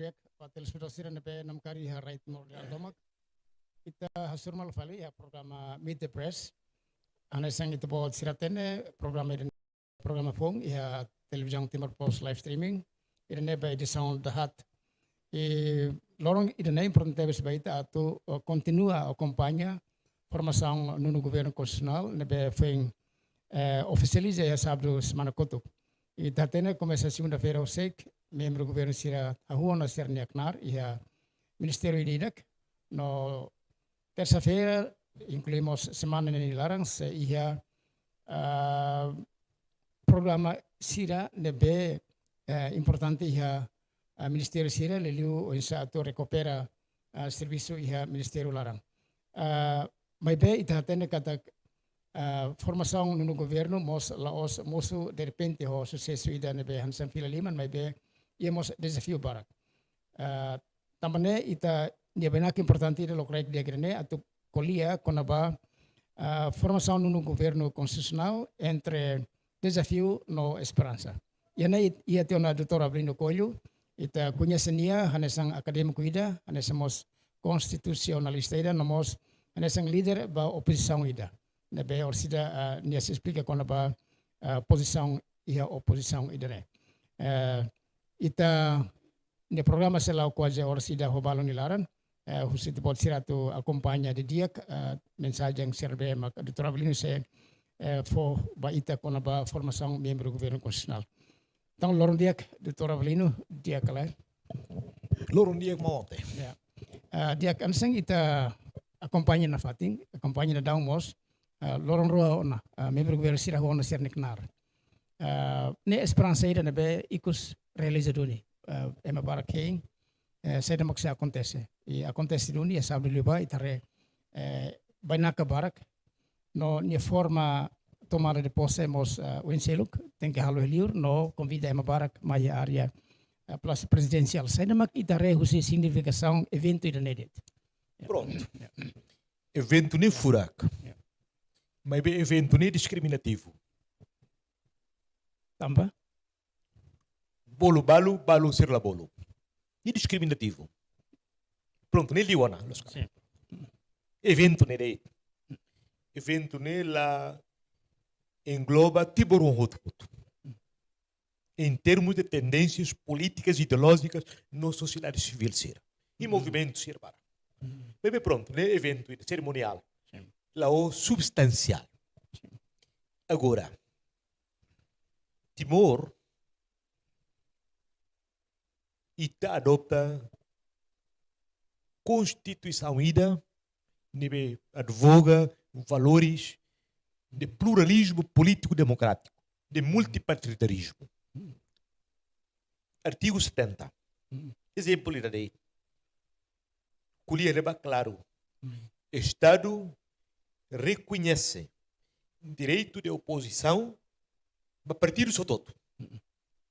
dia patel sudah sira nebe nam kari ha right more domak ita hasurmal fali ya programa Meet the Press ana sang itu bawa siratene programa fong ya televisão Timor Post live streaming ida nebe edição da hat e lorong ida nem importante baita atu continua acompanha formação no governo constitucional nebe feng oficializa ya sábado semana kotuk e tatene começa segunda-feira o SEC membro do governo sira a rua na Serniaknar e a Ministério Ididak. No terça-feira incluímos semana em Larans e a programa sira nebe importante e a Ministério sira leliu o insato recupera serviço e a Ministério Larang. Mas bem itatene kata formação no governo moço de repente o sucesso ida nebe Hansan Filaliman mas bem íamos desafio barak. Também ita dia benar que importante ida lokreik dia grene atau colia konaba formação no governo constitucional entre desafio no esperança. Ia ter uma doutora Avelino Coelho, ita conhecenia hanesang akademiko ida, hanesamos constitucionalista ida, nomos hanesang líder ba oposição ida. Nebe orsida nia se explica konaba posição ia oposição ida ne. Ita ne programa selau quase orsida hobalo nilaran husit bot siratu acompanha de dia mensagem yang serve mak doutora Avelino se for ba ita konaba formação membro do governo constitucional. Então lorong dia doutora Avelino dia kala lorong dia mau te dia kan sang ita acompanha na fating acompanha na daumos lorong roa ona membro do governo sira ona Serniaknar ne esperança ida nebe ikus realizaduni ema barakeng saya demak se acontece e acontece duni sábado liba itare banyak barak no ne forma tomada de posse mos wenseluk tem que halo liur no convida ema barak maya area place presidencial saya demak itare husi significação evento ida nedet pronto evento ni furak mas be evento ni discriminativo tamba bolo balo ser la bolo e discriminativo pronto ne liwana evento ne la engloba tiboron hotput em termos de tendências políticas e ideológicas na sociedade civil ser e movimento ser para bem pronto ne evento cerimonial la o substancial agora Timor ita adopta Constituição ida, nebe advoga valores de pluralismo político democrático, de multipartidarismo. Artigo 70. Exemplo da lei. Culia leva claro. Estado reconhece direito de oposição a partido só todo.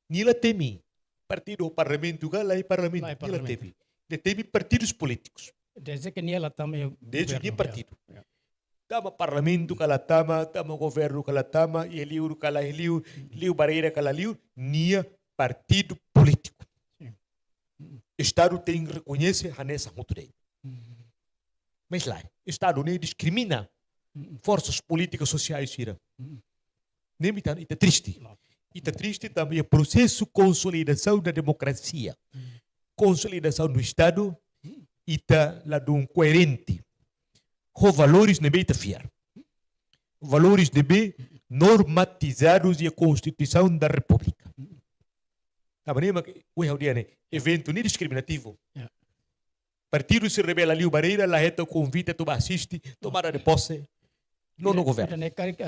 Nila temi partido parlamento gala e parlamento nila temi. De temi partidos políticos. Desde que nila também desde que partido. Tama parlamento kala tama governo kala tama e liu kala liu barreira kala liu nia partido político. Estado tem reconhece hanessa muito bem. Mas lá, Estado nem discrimina forças políticas sociais ira. Nem é triste. Está triste também o processo de consolidação da democracia. Consolidação do Estado está lá de um coerente. Com valores de bem fiar. Valores de bem normatizados e a Constituição da República. A maneira que o evento nem discriminativo. Partido se rebela ali o Barreira, lá reta convite, tu assiste, tomada de posse, não no governo.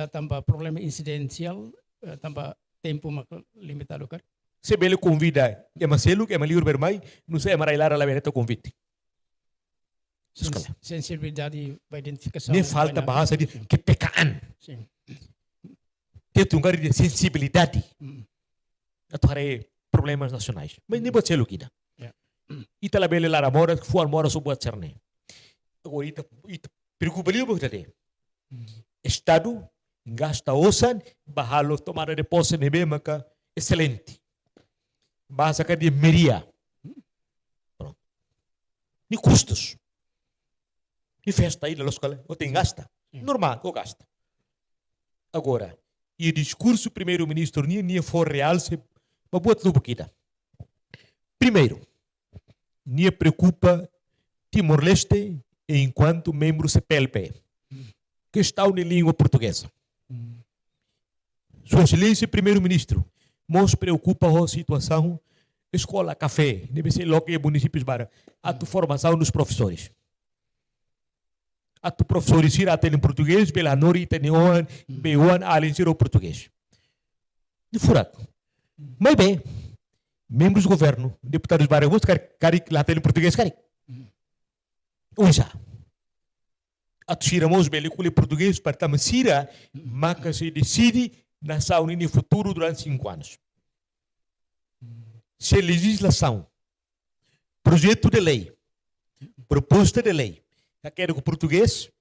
Também problema incidencial, também tempo limitado, cara. Se bele convida, é Marcelo, é Maliur Bermai, não sei, é Marailara, lá reta convite. Sensibilidade para identificação. Nem falta bahasa de que pekaan. Tem um lugar de sensibilidade. Até problemas nacionais. Mas nem pode ser o que dá. Ita la bele lara mora fu al mora subuat cerne. Agora ita preocupa ali o que Estado gasta osan bahalo tomada de posse nebe maka excelente. Bahasa ka de meria. nem custos. E festa aí na escola, ou tem gasta. Normal, ou gasta. Agora, e o discurso primeiro-ministro nem for real, se mas boa tudo pouquinho. Primeiro, nem preocupa Timor-Leste enquanto membro CPLP, que está na língua portuguesa. Sua Excelência primeiro-ministro, nos preocupa a situação escola, café, deve ser logo em municípios para a tua formação dos professores. A tu professores irá ter em português, pela nori tem B1, além de ser o português. De furaco. Mas bem, membros do governo, deputados barangos, querem lá ter em português, querem. Uisa. A tu iramos bem com o português para também sira, mas se decide na saúde no futuro durante 5 anos. Se legislação, projeto de lei, proposta de lei, já quero que o português,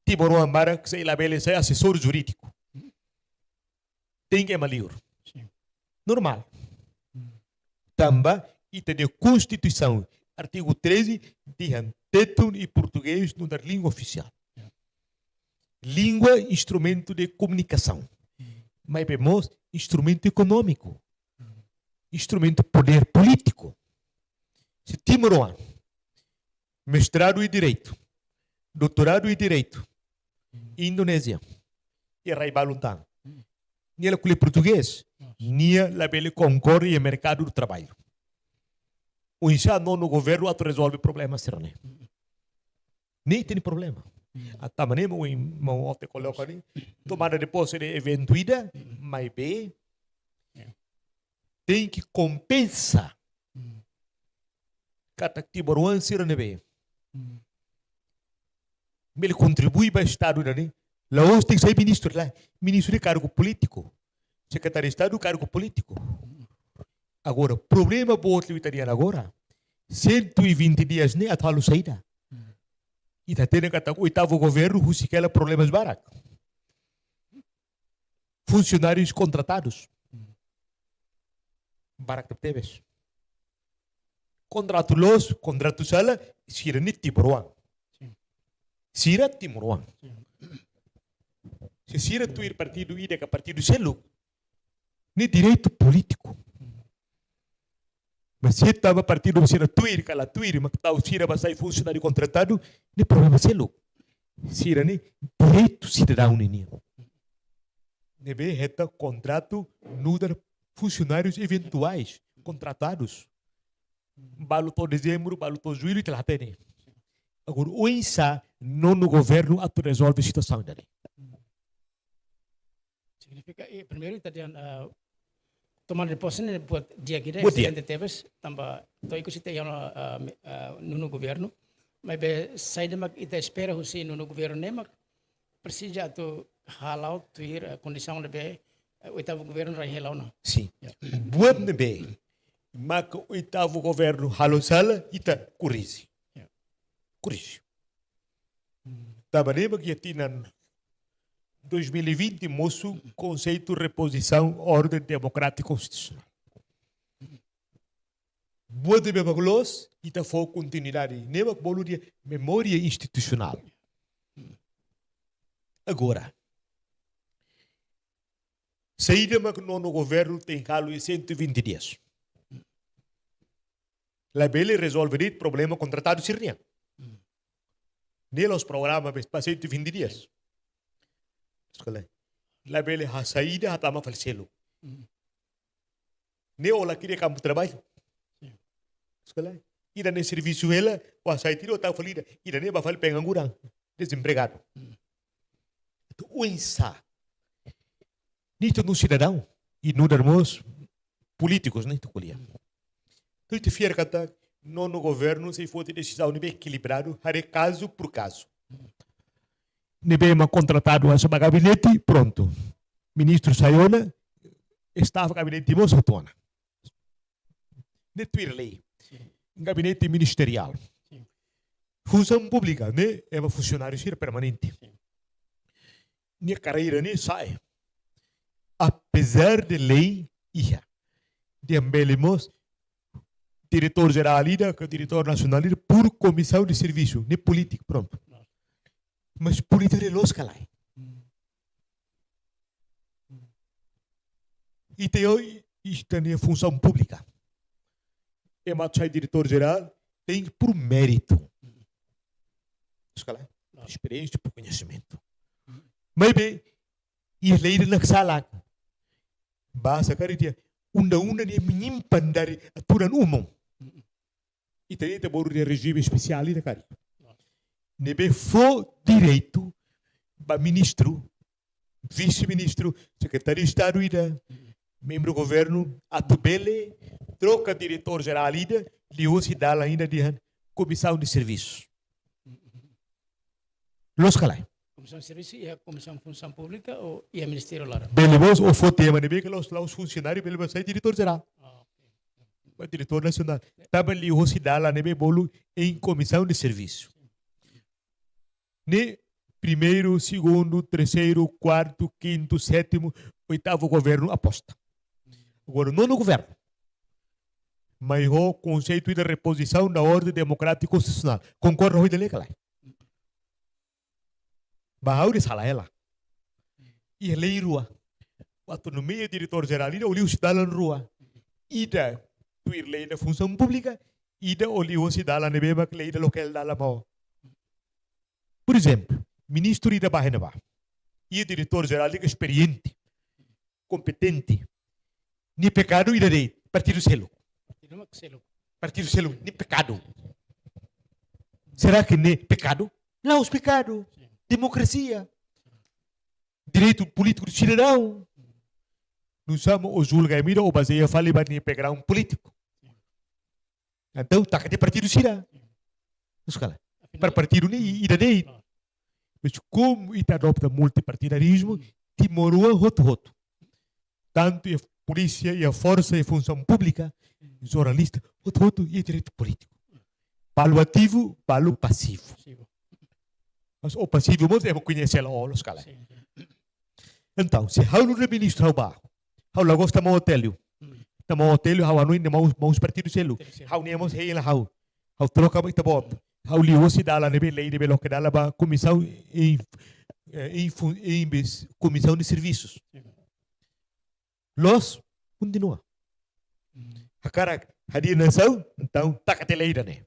Timor Ambara, que sei lá, ele é assessor jurídico. Tem que é livre. Normal. Também, e tem a Constituição, artigo 13, diz teto e português na língua oficial. Língua, instrumento de comunicação. Mas vemos instrumento econômico. Instrumento de poder político. Se Timor, mestrado em Direito, doutorado em Direito, Indonésia, e Raibaluntan, nem com o português, nem ele concorre no mercado do trabalho. O já não no governo a resolve problemas, será? Nem tem problema. Até maneira o irmão te coloca ali, tomada depois de evento ida, mas bem, tem que compensar. Cada Tiboruan será bem. Ele contribui para o Estado, né? Lá hoje tem que ser ministro lá, ministro de cargo político, secretário de Estado cargo político. Agora, problema boa italiano agora, 120 dias nem a tal saída. E está tendo que o oitavo governo rusicela problemas baratos. Funcionários contratados. Barato teves. Contrato los, contrato sala, sira ni Tiboruan. Sira Tiboruan. Se sira tu ir partido ida que partido selo, nem direito político. Mas se estava partido sira tu ir que lá tu ir, mas tal sira vai sair funcionário contratado, nem problema selo. Sira nem direito cidadão nem. Nebe reta contrato nudar funcionários eventuais contratados. Balutou dezembro, balutou julho e tal até. Agora o INSA não no governo a resolve a situação dele. Significa primeiro italiano tomar depois né buat dia kita Excelente teves tambah to ikut sita yang no governo mas be saída mak ita espera husi no governo ne mak precisa tu halau tu ir condição de be oitavo governo rai halau na. Sim. Buat nebe. Mas o oitavo governo halau sala ita corrige. Corrige. Tava nem que tinha 2020 moço conceito reposição ordem democrática constitucional. Boa de bebaglos e tá for continuidade. Neba bolo de memória institucional. Agora, saída mas no governo tem calo em 120 dias. La bele resolve o problema contratado sirnia. Nelos programas para 120 dias. La bele ha saída hatama falselo. Ne ola queria campo de trabalho. Escola. Ida ne serviço ela, o saída tá falida. Ida ne ba fal pengangurang, desempregado. O insa. Nito no cidadão e no dermos políticos, né, tu colhia. Tu te fier kata no governo se for decisão nível equilibrado, hare caso por caso. Nível uma contratado a seu gabinete, pronto. Ministro Sayona estava gabinete Mosotona. Netuir lei. Gabinete ministerial. Função pública, né? É uma funcionário permanente. Minha carreira nem sai. Apesar de lei, de ambelemos diretor-geral ali, que é o diretor nacional ali, por comissão de serviço, nem político, pronto. Mas político é los calai. E tem isto é função pública. É mais diretor-geral, tem por mérito. Escala, experiência, por conhecimento. Mas bem, e lei na sala. Basta cara unda ni menyimpan dari aturan umum. Itu dia baru dia regime especial ini cara. Nebe fo direito ba ministro, vice-ministro, secretário de Estado ida, membro do governo, atubele, troca diretor-geral ida, liu-se dá ainda de comissão de serviço. Los calai. Comissão de Serviço e a Comissão de Função Pública e a Ministério Lara. Beleza, o tema de que os funcionários beleza sai diretor-geral. O diretor nacional. Também ali o cidadão nebe bolo em comissão de serviço. Ne primeiro, segundo, terceiro, quarto, quinto, sétimo, oitavo governo aposta. Agora nono governo. Mas o conceito de reposição da ordem democrática e constitucional. Concorda com ele lá? Bahau de sala ela. E lei rua. A autonomia diretor-geral ida olhou cidadão rua. Ida tu ir lei da função pública, ida olhou cidadão nebe mak lei da local da mau. Por exemplo, ministro ida bahena ba. E diretor-geral ida experiente, competente. Ni pecado ida de partido selo. Partido selo, ni pecado. Será que nem pecado? Lá os pecados. Democracia, direito político do cidadão. Não somos o julgamento ou baseia fale para pegar um político. Então, tá que partido cidadão. Para partido nem ida dei. Mas como ita adopta multipartidarismo, timorua roto. Tanto a polícia e a força e a função pública, jornalista, roto e direito político. Palo ativo, palo passivo. Mas o passivo mo é conhecer lá os caras. Então, se há no ministro há ba, há lá gosta mo hotel, tamo hotel há anu ainda maus partido selo, há nem mos hei lá há troca muito bom, há o liu se dá lá nebe lei nebe local dá lá ba comissão em comissão de serviços. Los continua. A cara hadir nação, então taca lei da né.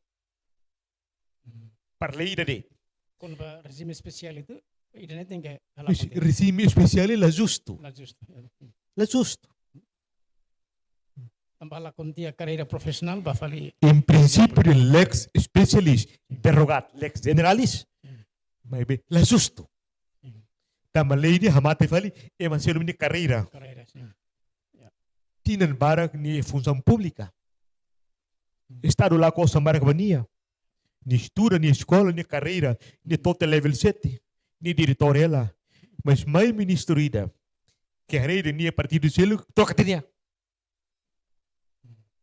Para lei da né. Quando o regime especial itu, ainda tem que regime especial é justo. É justo. Tambah quando tinha carreira profissional, vai falar. Em princípio, de lex specialis, derrogat lex generalis, mas bem, é justo. Também lei de hamate fali, é mas se de carreira. Tinan barak ni função pública. Estado lá com sambar bania. Ni estuda, ni escola, ni carreira, ni total level 7, ni diretor ela. Mas mais ministro ida, que a rede ni partido selo, troca tinha.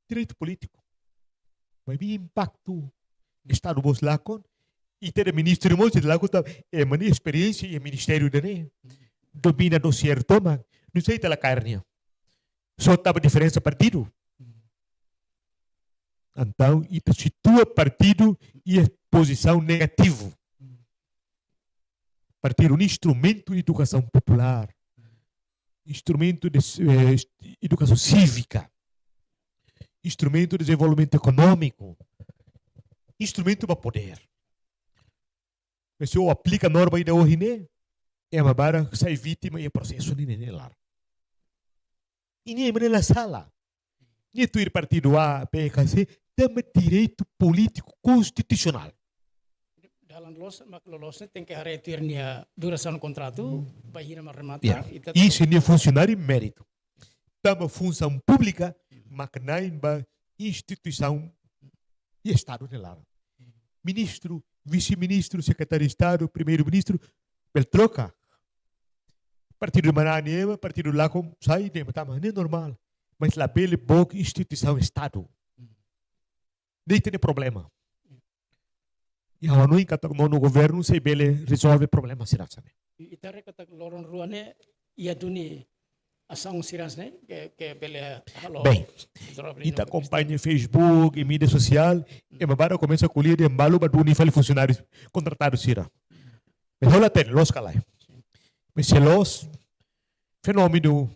Direito político. Mas bem impacto. Estado bos lacon, e ter ministro mo de lacon, é mani experiência e ministério da né. Domina dossier toma, não sei tela carne. Só tava diferença partido. Então, isso situa partido e a posição negativa. Partido um instrumento de educação popular, instrumento de educação cívica, instrumento de desenvolvimento econômico, instrumento para poder. Mas se eu aplico a norma ainda hoje, né? É uma barra, sai vítima e é processo nem lá. E nem é na sala. Nem tu ir partido A, B, C, também direito político constitucional. Dalam lolos tem que reter a duração do contrato, vai ir a rematar. Isso é funcionário em mérito. Também função pública, mas não instituição e Estado de lá. Ministro, vice-ministro, secretário de Estado, primeiro-ministro, ele troca. Partido de Mananiema, partido lá com sai, não é normal. Mas lá bela boa instituição Estado. Nem tem problema. E a não encata no governo se bele resolve problema será sabe. E tá recata loron ruane ia duni ação Sirans, né? Que bele halo. Bem, ita acompanha Facebook e mídia social, e mabara começa a colher de embalo para unir funcionários contratados Sira. Mas olha até, los calai. Mas se los fenômeno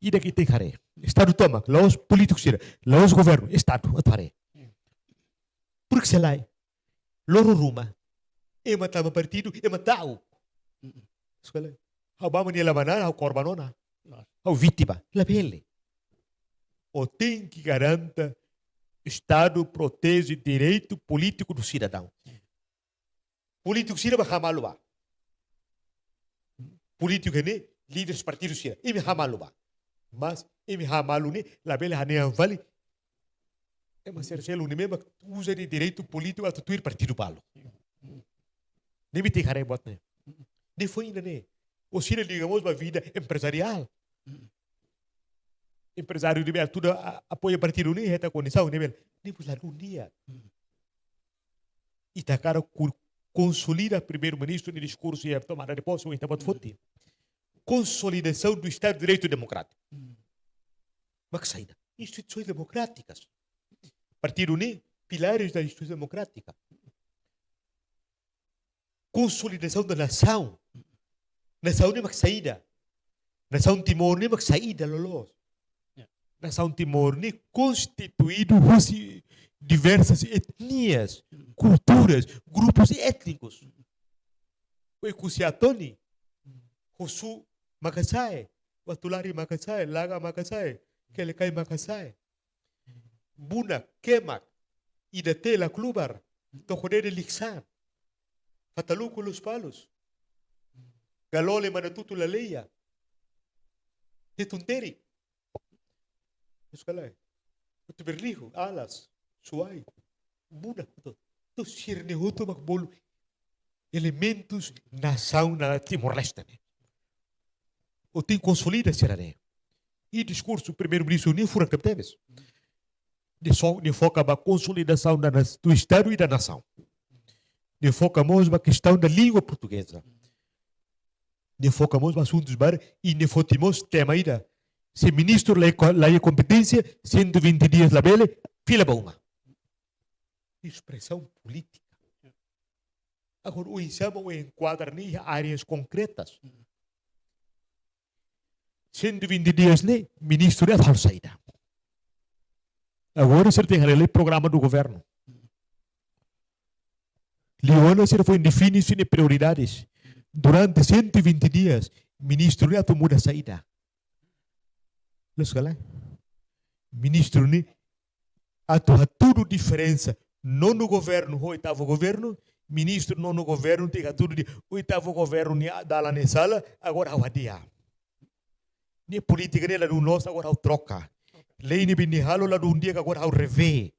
e daqui tem care. Estado toma, los políticos Sira, los governo, Estado, atare. Porque se lá, loro ruma, e matava partido, e matau. Escolhe. How ba man nila manan, how korbanona, how vítima, la pele. O tem que garanta Estado protege direito político do cidadão. Político cidadão hamalu ba. Político ne líderes partidos cidadão, imi hamalu ba. Mas imi hamalu ne la pele hanean vale. É uma cercelo ne mesmo usa de direito político a tuir partido balo. Nem me tem cara bot ne. Nem foi ainda ne. Ou seja, digamos, uma vida empresarial. Empresário de tudo apoia partido nem reta condição nem pus lá um dia. E tá cara consolida primeiro-ministro no discurso e a tomada de posse ou então pode foder. Consolidação do Estado de Direito Democrático. Mas que saída? Instituições democráticas. Partido nem pilares da instituição democrática. Consolidação da nação. Nação nem mais saída. Nação Timor nem mais saída, lolos. Nação Timor nem constituído diversas etnias, culturas, grupos étnicos. O Ekusiatoni, Hosu Makassai, Watulari Makassai, Laga Makassai, Kelekai Makassai, Buna, Kemak, Idate la Klubar, Tokodere Lixan, Fataluco Los Palos. Galole manatuto la leia. De tunteri. Escalai. O berliho, alas, suai, buda. To sirne huto makbolo. Elementos nação na Timor-Leste. O tem consolida serane. E discurso primeiro-ministro nem fura que teves. De foca a consolidação do Estado e da nação. De foca a questão da língua portuguesa. Ne focamos assuntos bar e ne fotimos tema ida. Se ministro lá competência, 120 dias lá bele, fila bomba. Expressão política. Agora o exame o enquadra em áreas concretas. 120 dias ne ministro é falsa saída. Agora você tem que ler o programa do governo. Leona se foi definição de prioridades. Durante 120 dias, ministro ne atu muda saída. Lo sekali. Ministro ne atu tudo diferença. Não no governo, o oitavo governo, ministro não no governo, tem tudo de oitavo governo ne dala ne sala, agora ao adia. Ne política ne lá do nosso agora ao troca. Lei ne bini halo lá do dia agora ao revê.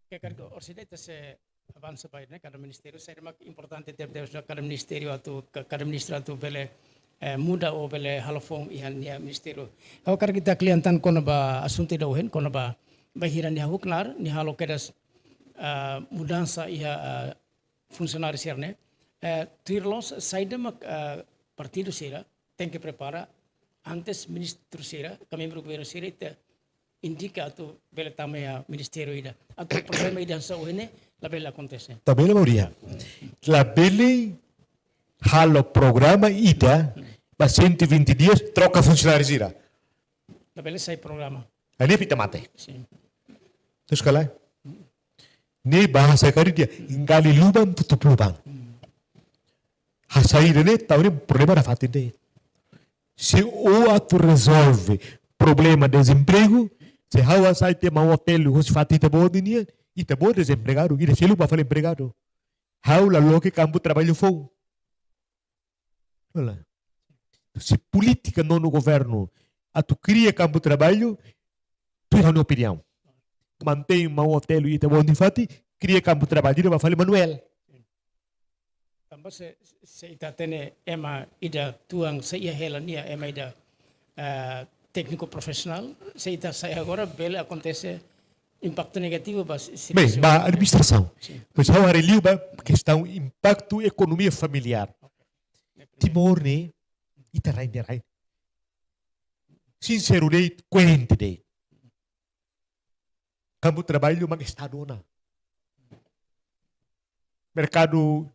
Que cargo orsideta se avança para né cada ministério seria mais importante ter cada ministério atau cada ministro atau bele muda ou bele halafong ihan nia ministério. Kalau kita kelihatan kono ba asunti dauhen kono ba bahiran nia huknar nia halo kedas mudança ia funcionário serne. Tirlos saída mak partido sera tem que preparar antes ministro sera kami governo sera indica atau bele tamaya ministério ida atau problema ida sa uhene la bele acontece. Também Maria. La bele halo programa ida para 120 dias troca funcionários ida. La bele sai programa. Aí pita mate. Sim. Terus kalau ni bahasa kari dia ingali lubang tutup lubang. Hasai ini tahu ni problema da fatin deh. Se o ato resolve problema de desemprego, se hawa sai te mau hotel os fati te boa dinia e te boa desempregado e deixa para falar empregado. How la loque campo trabalho fogo. Olha. Se política não no governo, a tu cria campo trabalho, tu não opinião. Mantém mau hotel e te boa fati, cria campo trabalho para falar Manuel. Tambah se ita tene ema ida tuang se ia helania ema ida técnico profissional, se ita saya agora bele acontece impacto negativo bas. Bem, ba administração. Pois how hareliu ba questão impacto economia familiar. Timor ne ita rai. sincero date, coerente date. Campo de trabalho mag estado na. Mercado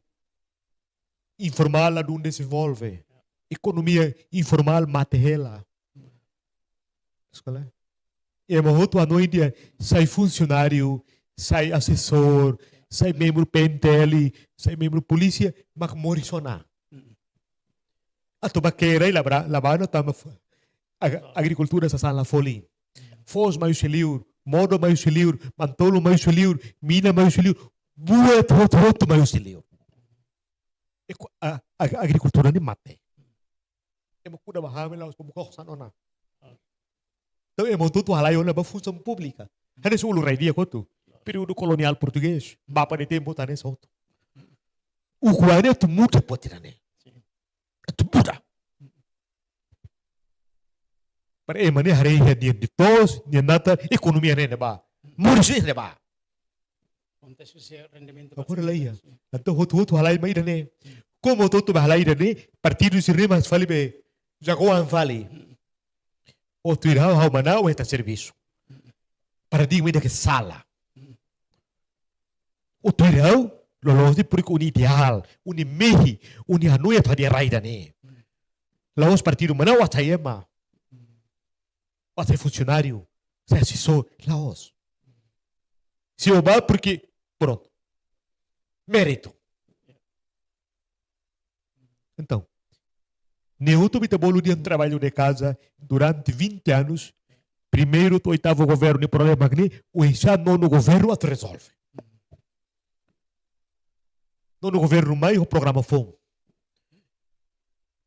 informal lá onde desenvolve. Economia informal mate ela. E uma outra noite sai funcionário, sai assessor, sai membro PNTL, sai membro polícia, mas morisona. A tobaqueira e labana tama agricultura sa sala foli. Fos mais livre, modo mais livre, mantolo mais livre, mina mais livre, buet hot mais livre. A agricultura ni mate. É uma coisa bahame lá os pemukok sanona. Então é muito tu halai olha para função pública. Hanya sulu raidia kotu. Período colonial português, bapa de tempo tá nesse outro. O kuane é tu muda potirane. É tu muda. Para emane hari dia de tos, dia nata economia ne ba. Muris ne ba. Kontes se rendimento. Agora lá ia. Então hotu halai mai dane. Como tu halai dane, partido se rimas fali be. Jagoan fali. O tu irá ao manau eta serviço. Paradigma de que sala. O tu irá lo de por un ideal, un mehi, un hanoi a dia raida ne. Laos partido manau a taiema. O ser funcionário, ser assessor, laos. Se o ba porque pronto. Mérito. Então, Neuto Bitabolo de trabalho de casa durante 20 anos, primeiro do oitavo governo de problema que o já nono governo a resolve. Nono governo mais o programa FOM.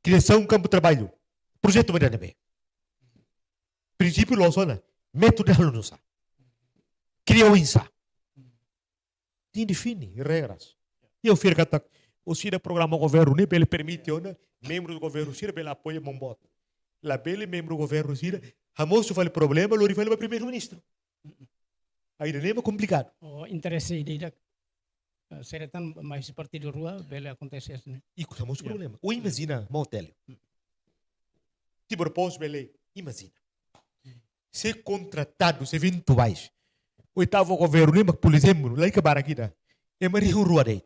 Criação campo de trabalho. Projeto Medane. Princípio Losona. Método de alunos. Criou INSA. Tem define regras. E eu fiz que o Cira programa governo ne ele permite ona membro do governo Cira ele apoia Mombot. La bele membro do governo Cira, hamoso fale problema, lo rifale para primeiro ministro. Aí não é complicado. O interesse ideia será tão mais partido rua, bele acontece assim. E com hamoso problema. O imagina, motel. Te propôs bele, imagina. Ser contratado, ser eventuais. Oitavo governo ne por exemplo, lá que baraquida. É Maria Rua daí.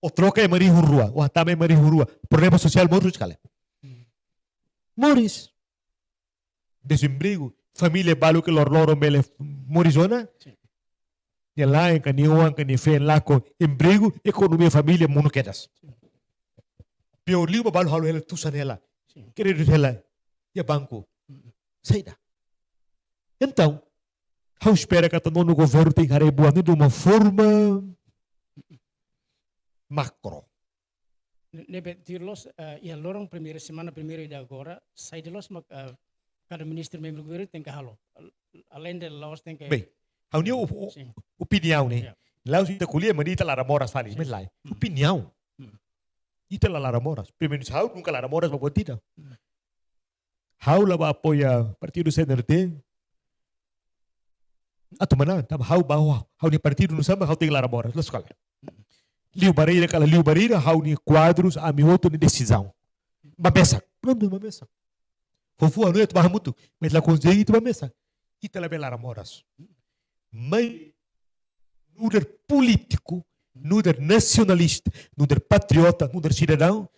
O troca é Maria Rua, o atama é Maria Rua. Problema social Moris, cale. Moris. Desemprego, família balo que loro mele Morizona. E lá em Canioan, Canife, lá com emprego, economia, família, mundo quedas. Pior liu balo halo ela tu sanela. Crédito ela e banco. Saída. Então, eu espero que todo no governo tenha rebuando de uma forma macro. Nebe tirlos e a lorong primeira semana primeira de agora sai de los cada ministro membro do governo tem que halo. Além de los tem que. Bem, a união opinião né. Lá os ita colher mas ita lara moras fali, mas lá opinião. Ita lara moras. Primeiro hau nunca lara moras para botita. Hau lá vai apoiar partido CNRT. Atau mana? Tam hau bawa hau ni partido no samba hau tem lara moras. Lá escola. Liu Barreira, hau ni quadros, a mi outro ni decisão. Mabessa, pronto, mabessa. Fofu a noite barra muito, mas lá consegue tu mabessa. E te leva lá moras. Mas nuder político, nuder nacionalista, nuder patriota, nuder cidadão,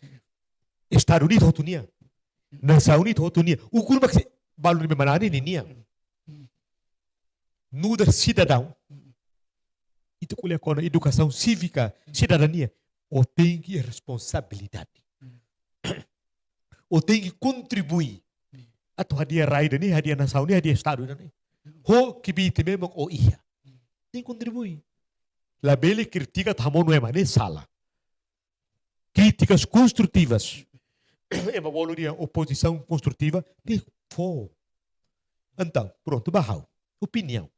Estados Unidos autonia. Nação Unida autonia. O curva que balu ni manani ni nia. Nuder cidadão. Itu kuliah com a educação cívica, cidadania, ou tem que responsabilidade. Ou tem que contribuir. Atau hadiah raida ni, hadiah nação ni, hadiah estado ni. Ho kibiti memang o iya. Tem que contribuir. La bele critica tamon no emane sala. Críticas construtivas. É uma boa oposição construtiva de fo. Então, pronto, barrau. Opinião.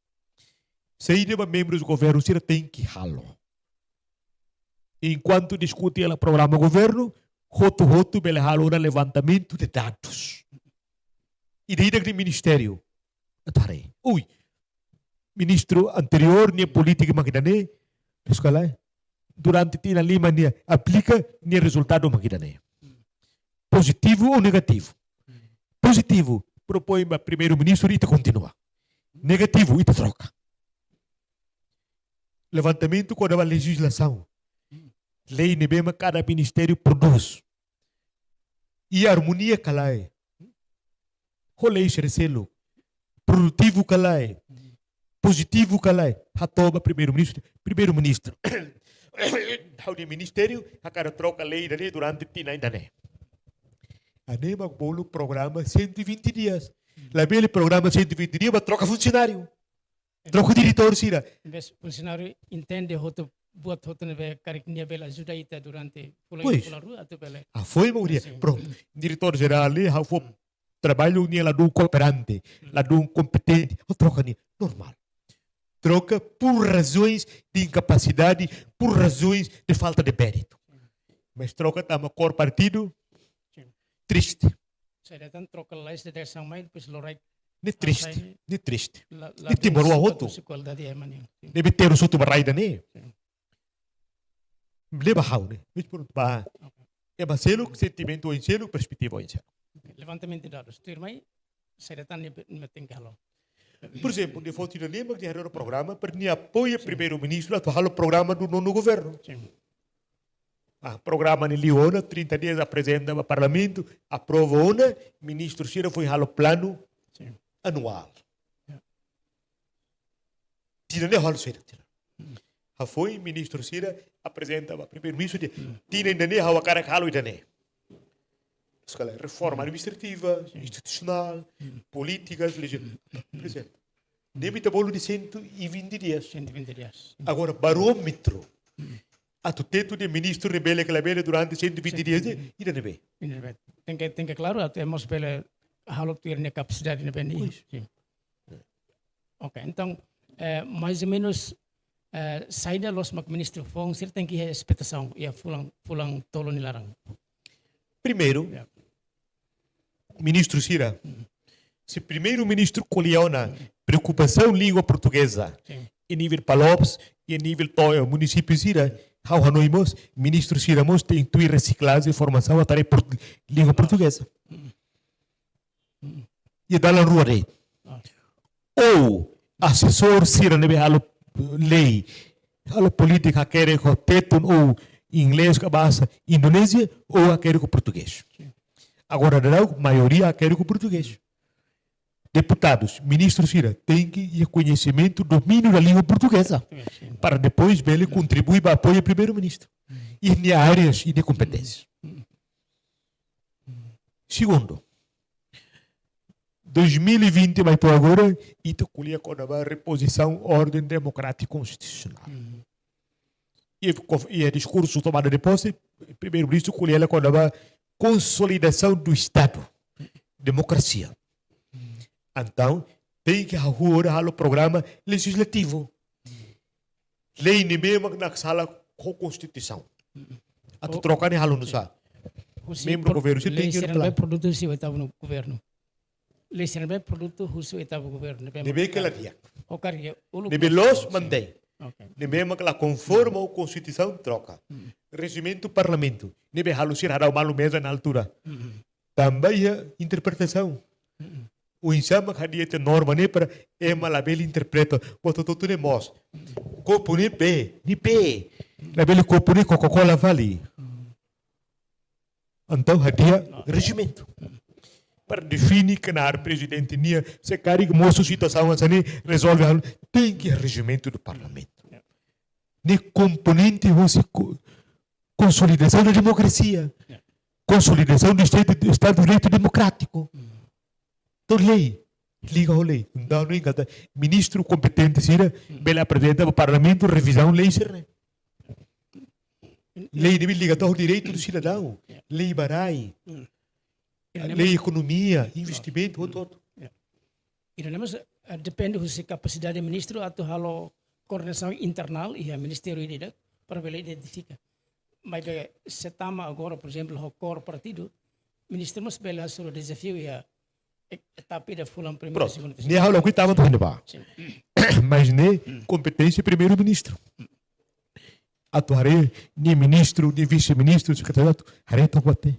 Se ainda membros do governo se tem que halo. Enquanto discute o programa do governo, roto bele halo na levantamento de dados. E daí do ministério. Atare. Ui. Ministro anterior nem política maquidane. Escola. Durante tina lima nem aplica nem resultado maquidane. Positivo ou negativo. Positivo, propõe para primeiro-ministro e te continua. Negativo, e te troca. Levantamento com a legislação. Lei nebema cada ministério produz. E a harmonia calai. Rolei xerecelo. Produtivo calai. Positivo calai. Hatoba primeiro-ministro. Primeiro-ministro. O ministério, a cara troca a lei durante tina ainda né. A nema bolo programa 120 dias. Lá bem programa 120 dias, mas troca funcionário. Troca diretor, sira. Mas funcionário entende hoto buat hoto nebe kariknya bela ajuda ita durante pula rua atau bela. Ah, foi Mauria. Pronto. Diretor geral ali, ha foi trabalho ni lá do cooperante, lá do competente, o troca ni normal. Troca por razões de incapacidade, por razões de falta de mérito. Mas troca tá uma cor partido triste. Saya datang troca lá de dessa mãe depois lorai. Ne triste, ne triste. Ne timorou a outro. Deve ter o soto barraida ne. Leva hau ne. Mas por ba. É baselo sentimento em selo, perspectiva em selo. Levantamento de dados. Tu irmãe, saya datang ne tinggal. Por exemplo, de foto de lembra de o programa para ni apoia primeiro-ministro a o programa do nono governo. Programa de Liona, 30 dias apresenta ao parlamento, aprova ona, ministro Cira foi halo plano anual. Tira nem halo Cira. Foi ministro Cira apresenta ao primeiro-ministro de tira ainda nem halo cara halo ainda nem. Escola reforma administrativa, institucional, políticas, legislativas. Deve ter bolo de 120 dias. 120 dias. Agora, barômetro. A tu teto de ministro rebelde que rebelde durante 120 dias, ainda não vê. Tem que claro, temos pela halo ter na capacidade de venir. Ok, então, mais ou menos, saída los ministro Fong, você tem que ter expectação e a fulang tolo nilarang. Primeiro, ministro Cira, se primeiro-ministro Coliona, preocupação língua portuguesa, em nível Palopes e em nível Toyo, município Cira, how hanoimos, ministro Cira, mos tem tui reciclagem e formação a tarefa língua portuguesa. E dá lá rua rei. Ou assessor Cira nebe halo lei, halo política quer com teto ou inglês com base Indonésia ou quer com português. Agora não, maioria quer com português. Deputados, ministro Cira, tem que ter conhecimento, domínio da língua portuguesa, para depois ele contribuir para apoio ao primeiro-ministro. E em áreas e de competências. Segundo, 2020, mas por agora, isso colhia com a reposição ordem democrática constitucional. E o discurso tomado de posse, o primeiro-ministro colhia com a consolidação do Estado, democracia. Então, tem que agora o programa legislativo. Lei nem mesmo na sala com Constituição. A tu trocar nem halo no sa. Membro do governo, você tem que ir lá. Produto se estava no governo. Lei serve produto husu estava no governo. Nebe que la dia. Okay. Nebe los mandei. Nebe que la conforma a Constituição troca. Regimento do parlamento. Nebe halo se hará o malo mesa na altura. Também a interpretação. O insama que tem norma nem para malabel interpreta o tudo nem mos copo nem pé label copo nem Coca-Cola vale então hadia regimento para definir que na presidente nia se carrega moço situação assim resolve tem que regimento do parlamento nem componente você consolidação da democracia consolidação do Estado de Direito democrático. Lei, liga a lei. Então, não engata. Ministro competente, Cira, ele apresenta para o parlamento revisão lei, Cira. Lei deve ligar ao direito do cidadão. Lei barai. Lei economia, investimento, todo. E nós depende da capacidade do ministro atau halo coordenação internal e o ministério ini para ele identificar. Mas se tama agora, por exemplo, o cor partido, o ministro mas bela sobre desafio e etapa da fulan primeiro e segundo. Nem halo que estava tudo bem. Mas nem competência primeiro-ministro. Atuarei nem ministro, nem vice-ministro, secretário, hareta bate.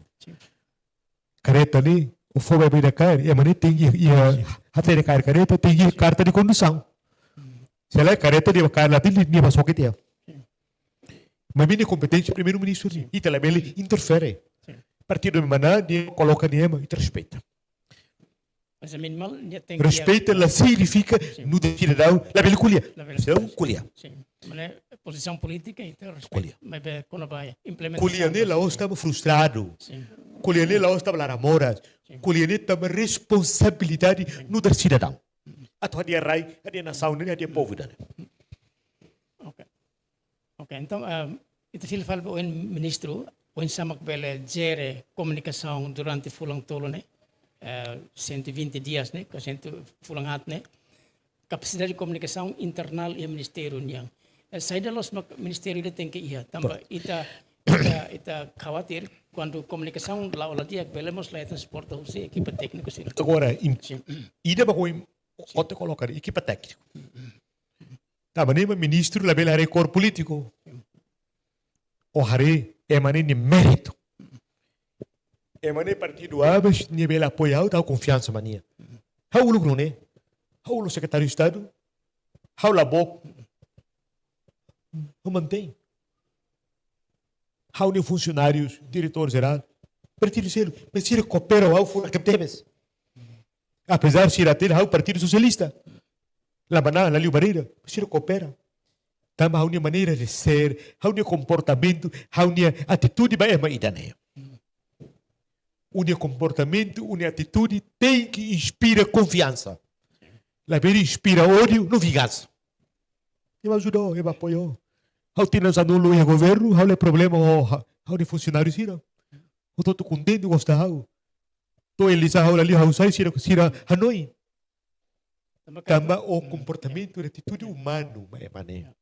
Careta ali, O fogo vai da cara, e a maneira tem até de careta, tem carta de condução. Se ela é careta, de cara lá, tem de passar que tem. Mas minha competência, primeiro-ministro, e também ele interfere. Partido de maná, coloca niema e respeita. Mas a minimal tem respeita, ela significa no cidadão, la bela colher. Então, colher. Sim. Mas a posição política então respeita. Mas quando vai implementar. Colher nela, nós estamos frustrados. Colher nela, nós estamos lamoras. Colher nela, temos responsabilidade no cidadão. A tua dia rai, a dia nação, a dia povo. Ok, então, itu fil fal o ministro, o sama bele gere comunicação durante fulang tolo né, 120 dias né, 100 fulang hat né, capacidade de comunicação internal e ministério niang. Saída los ministério ele tem que ir, também ita khawatir quando comunicação lá o dia belemos lá transporte o se equipa técnico sim. Agora, ida ba com o colocar equipa técnico. Tá, mas nem ministro la bela recor político. O hare é maneira mérito. É maneira partido abas ni bela apoiar da confiança mania. How o lucro né? How o secretário de Estado? How la boca? Não mantém. How os funcionários, diretor geral, partido sério, mas se coopera ao for que temos. Apesar de ser até o Partido Socialista. La maná, la Liu Barreira, se coopera. Tama há uma maneira de ser, há um comportamento, há uma atitude, mas é uma ideia. Um comportamento, uma atitude tem que inspira confiança. La vera inspira ódio, não vingança. Ele ajudou, ele apoiou. Há tinas anulo o governo, há problema, há de funcionários, sira. Eu estou contente, gostava. Estou elisa, há ali, há usai, sira, Hanoi. Tama o comportamento, a atitude humana, é maneira.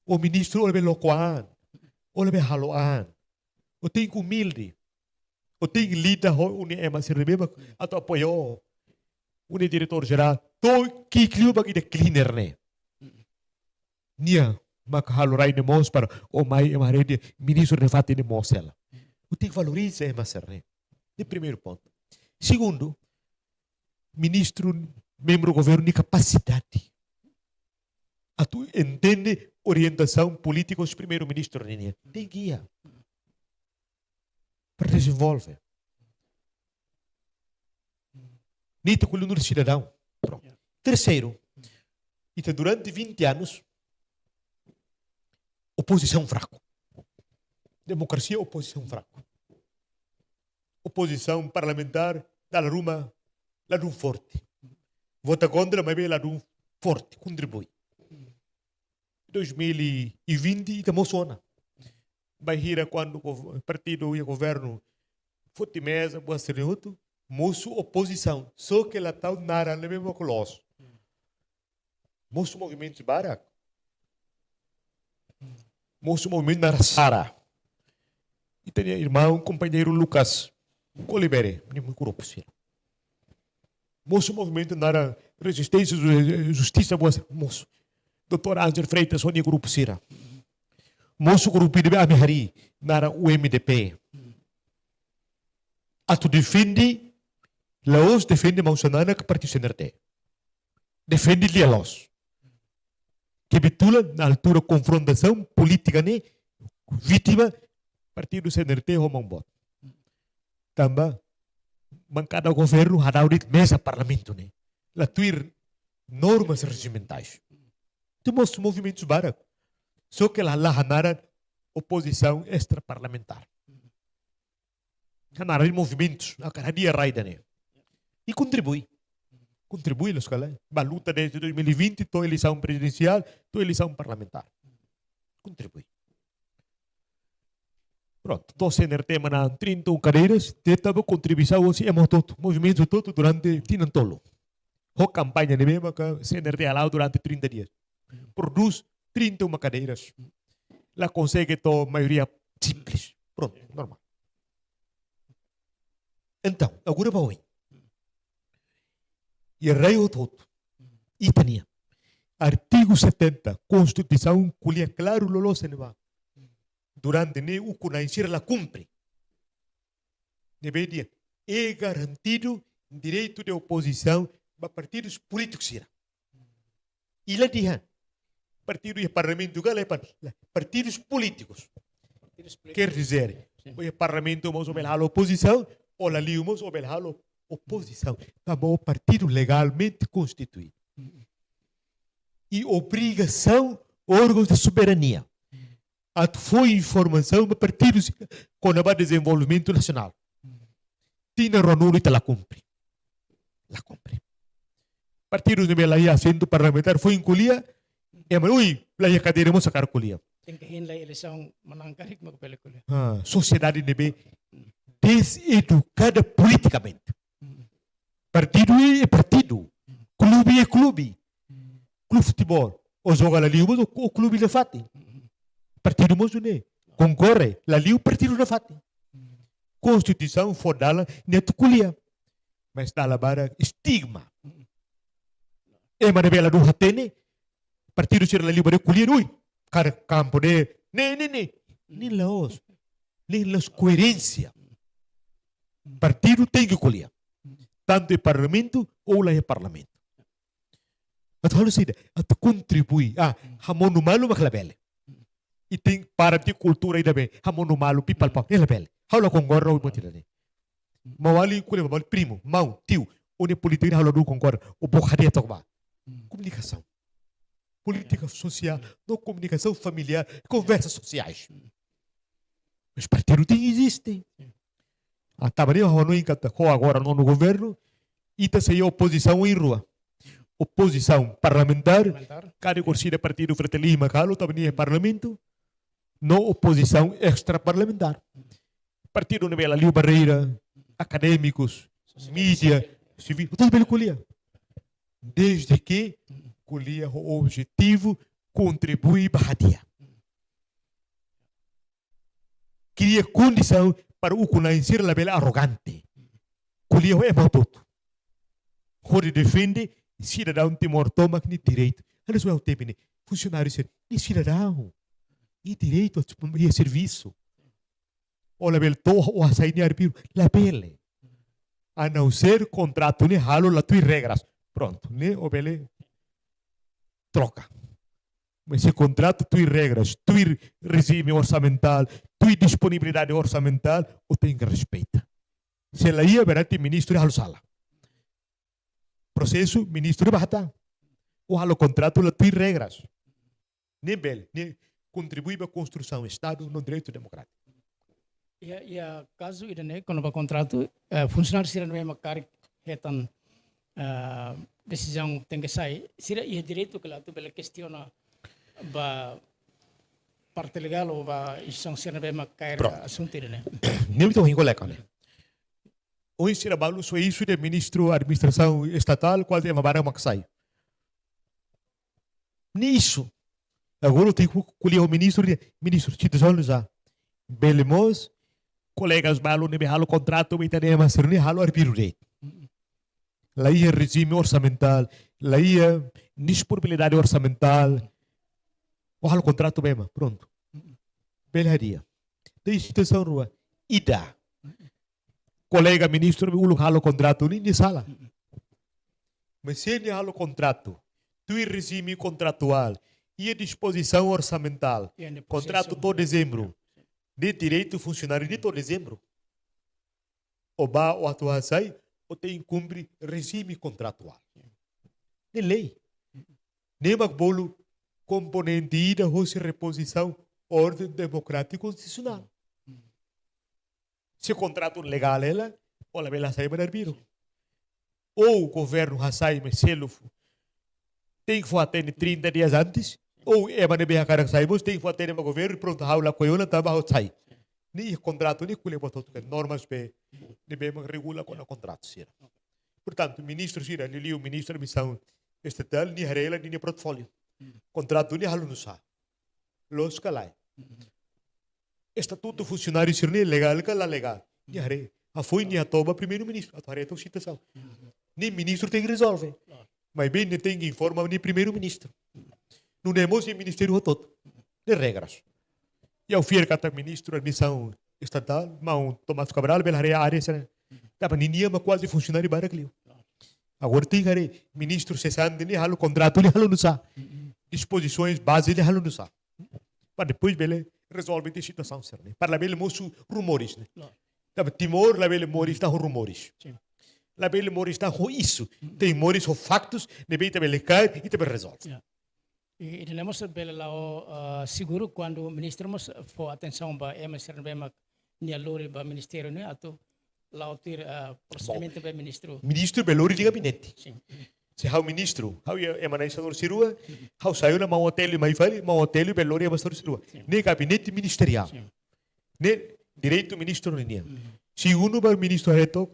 O ministro olha bem locoan, olha bem haloan, o tem humilde, o tem lida, o é mais rebeba, a tu apoiou, o diretor geral, to que clio bagi de cleaner ne, nia, mak halorai ne mos para o mai emarede ministro de fate ne mosela, o tem que valorizar é mais ne, de primeiro ponto. Segundo, ministro, membro do governo de capacidade. A tu entende orientação política dos primeiro-ministro tem guia para desenvolver. Nita com o cidadão. Terceiro, então durante 20 anos, oposição fraco. Democracia, oposição fraco. Oposição parlamentar, dá la ruma forte. Vota contra, mas vê lá forte, contribui. 2020 estamos zona. Vai ir quando o partido e o governo fosse mesa, boa ser outro, moço oposição. Só que ela está na mesma colosso. Moço movimento de Barak. Moço movimento na Sara. E tem irmão, companheiro Lucas Colibere, nem grupo sim. Moço movimento na resistência, justiça, moço. Doutor Ângelo Freitas, onde grupo Sira. Moço grupo de Amihari, na UMDP. A tu defende, Laos defende Mausanana que partido CNRT. Defende Lialos. Que bitula, na altura, confrontação política, né? Vítima, partido CNRT, Romanbot. Também, bancada governo, hadaudit mesa parlamento, né? La tuir normas regimentais. Temos movimentos barak. Só que lá hanaram oposição extraparlamentar. Hanaram movimentos, a cada dia raida, né? E contribui. Contribui, los calai. A luta desde 2020, toda eleição presidencial, toda eleição parlamentar. Contribui. Pronto, estou CNRT manang 31 cadeiras, tentava contribuição assim, movimento todo durante tinantolo. A campanha de mesmo que CNRT alao durante 30 dias. Produz 31 cadeiras. Lá consegue a maioria simples. Pronto, normal. Então, agora vai hoje. E rei o todo. E tinha. Artigo 70, Constituição, colhe claro lolo seneva. Durante ne o conhecer la cumpre. Deveria é garantido direito de oposição para partidos políticos. E lá diante, partido e parlamento, partidos políticos. Quer dizer, o parlamento vamos obedecer a oposição, ou a lei vamos obedecer a oposição. Então, o partido legalmente constituído. E obrigação, órgãos de soberania. Foi informação para partidos com o desenvolvimento nacional. Tina Ronaldo e la cumpre. La cumpre. Partidos de Belém, assento parlamentar, foi encolhia, e mas, ui, lá ia cadeira, vamos sacar colhia. Tem que ir na eleição, manangkarik magpelikulha. Sociedade NB deseducada politicamente. Partido é partido. Clube é clube. Clube de futebol. Ou joga ali, o clube de fati. Partido moço, né? Concorre. Ali o partido de fati. Constituição fodala, neto colhia. Mas dá lá para estigma. É uma rebela do Hatene. Partido ser ali para colher, ui. Cara, campo de. Nem laos. Nem las coerência. Partido tem que colher. Tanto é parlamento ou lá é parlamento. At halos ida, at contribui. Hamonu malu maklabele. E tem para de cultura ida bem. Hamonu malu pipal pau. Elabele. Halo concorda o motirane. Mawali kule mawali primo, mau, tio. Onde política halo do concorda. O bocaria tokba. Comunicação. Política social, não comunicação familiar, conversas sociais. Mas partido tem existe. A tabaria não encatou agora no governo e está sem oposição em rua. Oposição parlamentar, cada curso de partido Fratelli Macalo também é parlamento, não oposição extra-parlamentar. Partido Nebela Liu Barreira, acadêmicos, mídia, civil, tudo bem colher. Desde que colher o objetivo contribui para a dia. Cria condição para o conhecer a bela arrogante. Colher é matuto. Quando defende, cidadão tem mortoma que direito. Olha só o tempo, funcionário ser, cidadão, e direito a serviço. Ou a bela torre, ou a sair de arbítrio, a bela. A não ser contrato, né, halo lá tuas regras. Pronto, né, o bela troca. Mas esse contrato, tuas regras, tu regime orçamental, tua disponibilidade orçamental, o tem que respeitar. Se ela ia, verá, tem ministro de halo sala. Processo, ministro de bahata. O halo contrato, lá tuas regras. Nem bel, nem contribui para a construção do Estado no direito democrático. E a caso ida quando o contrato funcionário sira não makari hetan decisão tem que sair sira ia direito que lá tu pela questiona ba parte legal ou ba instituição sira não makari assunto ida né. Nem tô encoleca né. Hoje sira balu só isso de ministro da administração estatal qual é uma barra maksai. Nisso agora tem que colher o ministro instituição já. Belemos colegas balu ne behalo contrato me tane mas ne halo arbitro rate. Lá ia regime orçamental, lá ia disponibilidade orçamental. O halo contrato mesmo, pronto. Belaria. Da instituição rua ida. Colega ministro me halo contrato nem sala. Mas se ele halo contrato, tu regime contratual e a disposição orçamental, contrato todo dezembro. De direito funcionário de todo dezembro. O ba o atual sai, o tem cumpre regime contratual. De lei. Nem magbolo componente ida ou reposição ordem democrática e constitucional. Se contrato legal ela, ou a bela sai para arbiro. Ou o governo sai mas selo tem que fazer 30 dias antes. Ou é para ver a cara que saímos, tem que fazer o governo, pronto, a aula coiona estava a sair. Nem contrato, nem colhe botou normas para devemos regular com o contrato. Portanto, o ministro Sira, ele o ministro da missão estatal, nem harela, nem portfólio. Contrato, nem halu no sa. Los calai. Estatuto funcionário Sira, nem legal, que lá legal. Nem haré. A foi nem a toba primeiro-ministro. A haré, então, citação. Nem ministro tem que resolver. Mas bem, nem tem que informar nem primeiro-ministro. Não temos o Ministério todo, de regras. E ao fiel que ministro da missão estatal, mas Tomás Cabral, pela área, Tava ninia mas quase funcionário barakliu. Agora tem cara, ministro cessante, ele halo contrato, ele halo no sa. Disposições base, ele halo no sa. Para depois, ele resolve a situação, né? Para lá, ele mostra rumores, né? Tava Timor, lá, ele mora, está com rumores. Lá, ele mora, está com isso. Tem rumores, com factos, depois, ele cai e também resolve. E temos lá seguro quando o ministro mas for atenção para MSR bem nia lori para ministério né atau lá ter procedimento para ministro. Ministro belori di gabinete. Sim. Se hau ministro, hau emanai sa sirua, hau saio na mau hotel mai fali, mau hotel belori é pastor sirua. Ne gabinete ministerial. Ne direito ministro nia. Segundo ba ministro reto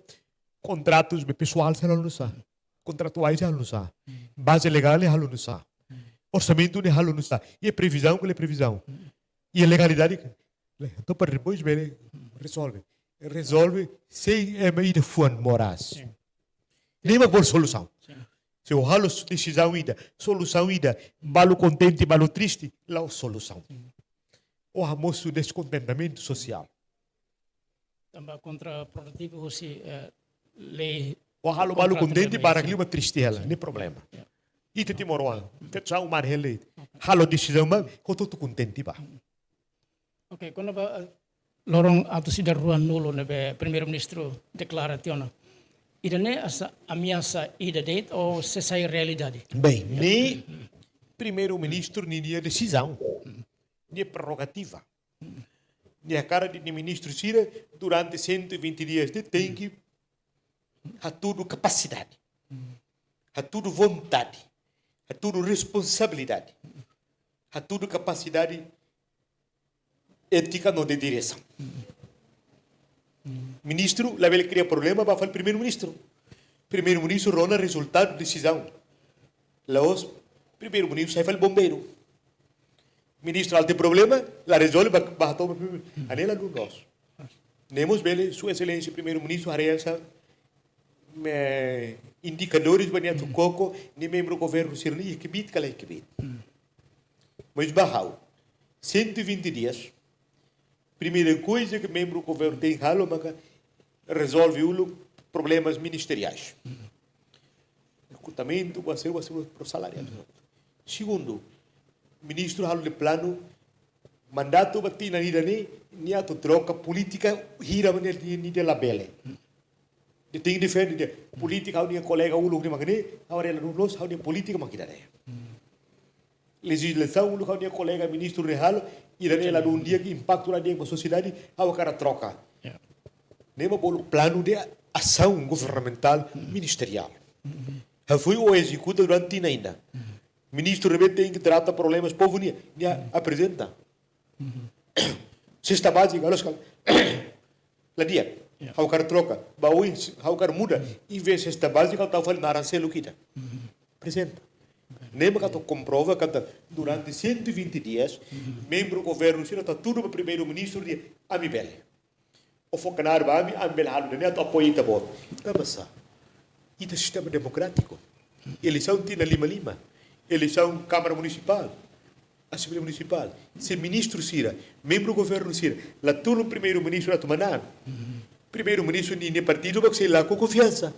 contratos be pessoal sa não sa. Contratuais sa não sa. Base legal é não sa. Orçamento ne não sa. E previsão que é previsão. E a legalidade. Então para depois ver resolve sem MI de fuan moras. Nem uma boa solução. Se o halo decisão ida, solução ida, balo contente, balo triste, lá a solução. O amoço descontentamento social. Também contraprodutivo se lei. O halo balo contente para aquilo uma tristeza, nem problema. E te timoroan, te tchau mar hele. Halo decisão mas com todo contente ba. Ok, quando lorong atau sidar ruan nulo nebe primeiro-ministro declaração. Ida ne asa ameaça ida date ou se sai realidade? Bem, nem primeiro-ministro nem decisão, nem prerrogativa. Nem a cara de ministro Cira durante 120 dias de tem que a tudo capacidade, a tudo vontade, a tudo responsabilidade, a tudo capacidade ética não de direção. Ministro, lá ele cria problema, vai falar primeiro-ministro. Primeiro-ministro rona resultado de decisão. Lá os primeiro-ministro sai fala bombeiro. Ministro tem problema, lá resolve, vai tomar anela do nosso. Nemos bele, sua excelência primeiro-ministro areia indicadores banha do coco, nem membro do governo ser nem que bit cala que bit. Mas barrau 120 dias. Primeira coisa que membro do governo tem halo, mas resolve os problemas ministeriais. Recrutamento, vai ser para o salário. Segundo, ministro halo de plano, mandato bati na ida ni ato troca política hira ni de labele. De tem defende política hau ni colega ulu ni magane, agora ela nos hau ni política makidare. Legislação ulu hau ni colega ministro rehalo irane lá num dia que impacto na dia da sociedade, a cara troca. Nem o plano de ação governamental ministerial. Foi o executa durante ainda. Ministro rebelde tem que tratar problemas povo nem apresenta. Sexta básica, lá dia, a cara troca, baui, a cara muda, em vez de sexta básica, está falando arancelo kita. Apresenta. Nem que comprova que durante 120 dias, membro do governo está tudo para o primeiro-ministro de Amibele. O focanar vai Amibele halu, nem apoio está bom. Mas isso é sistema democrático. Eleição tem na lima. Eleição Câmara Municipal, Assembleia Municipal. Se ministro Cira, membro do governo Cira, lá tudo o primeiro-ministro a tomar. Primeiro-ministro de partido vai ser lá com confiança.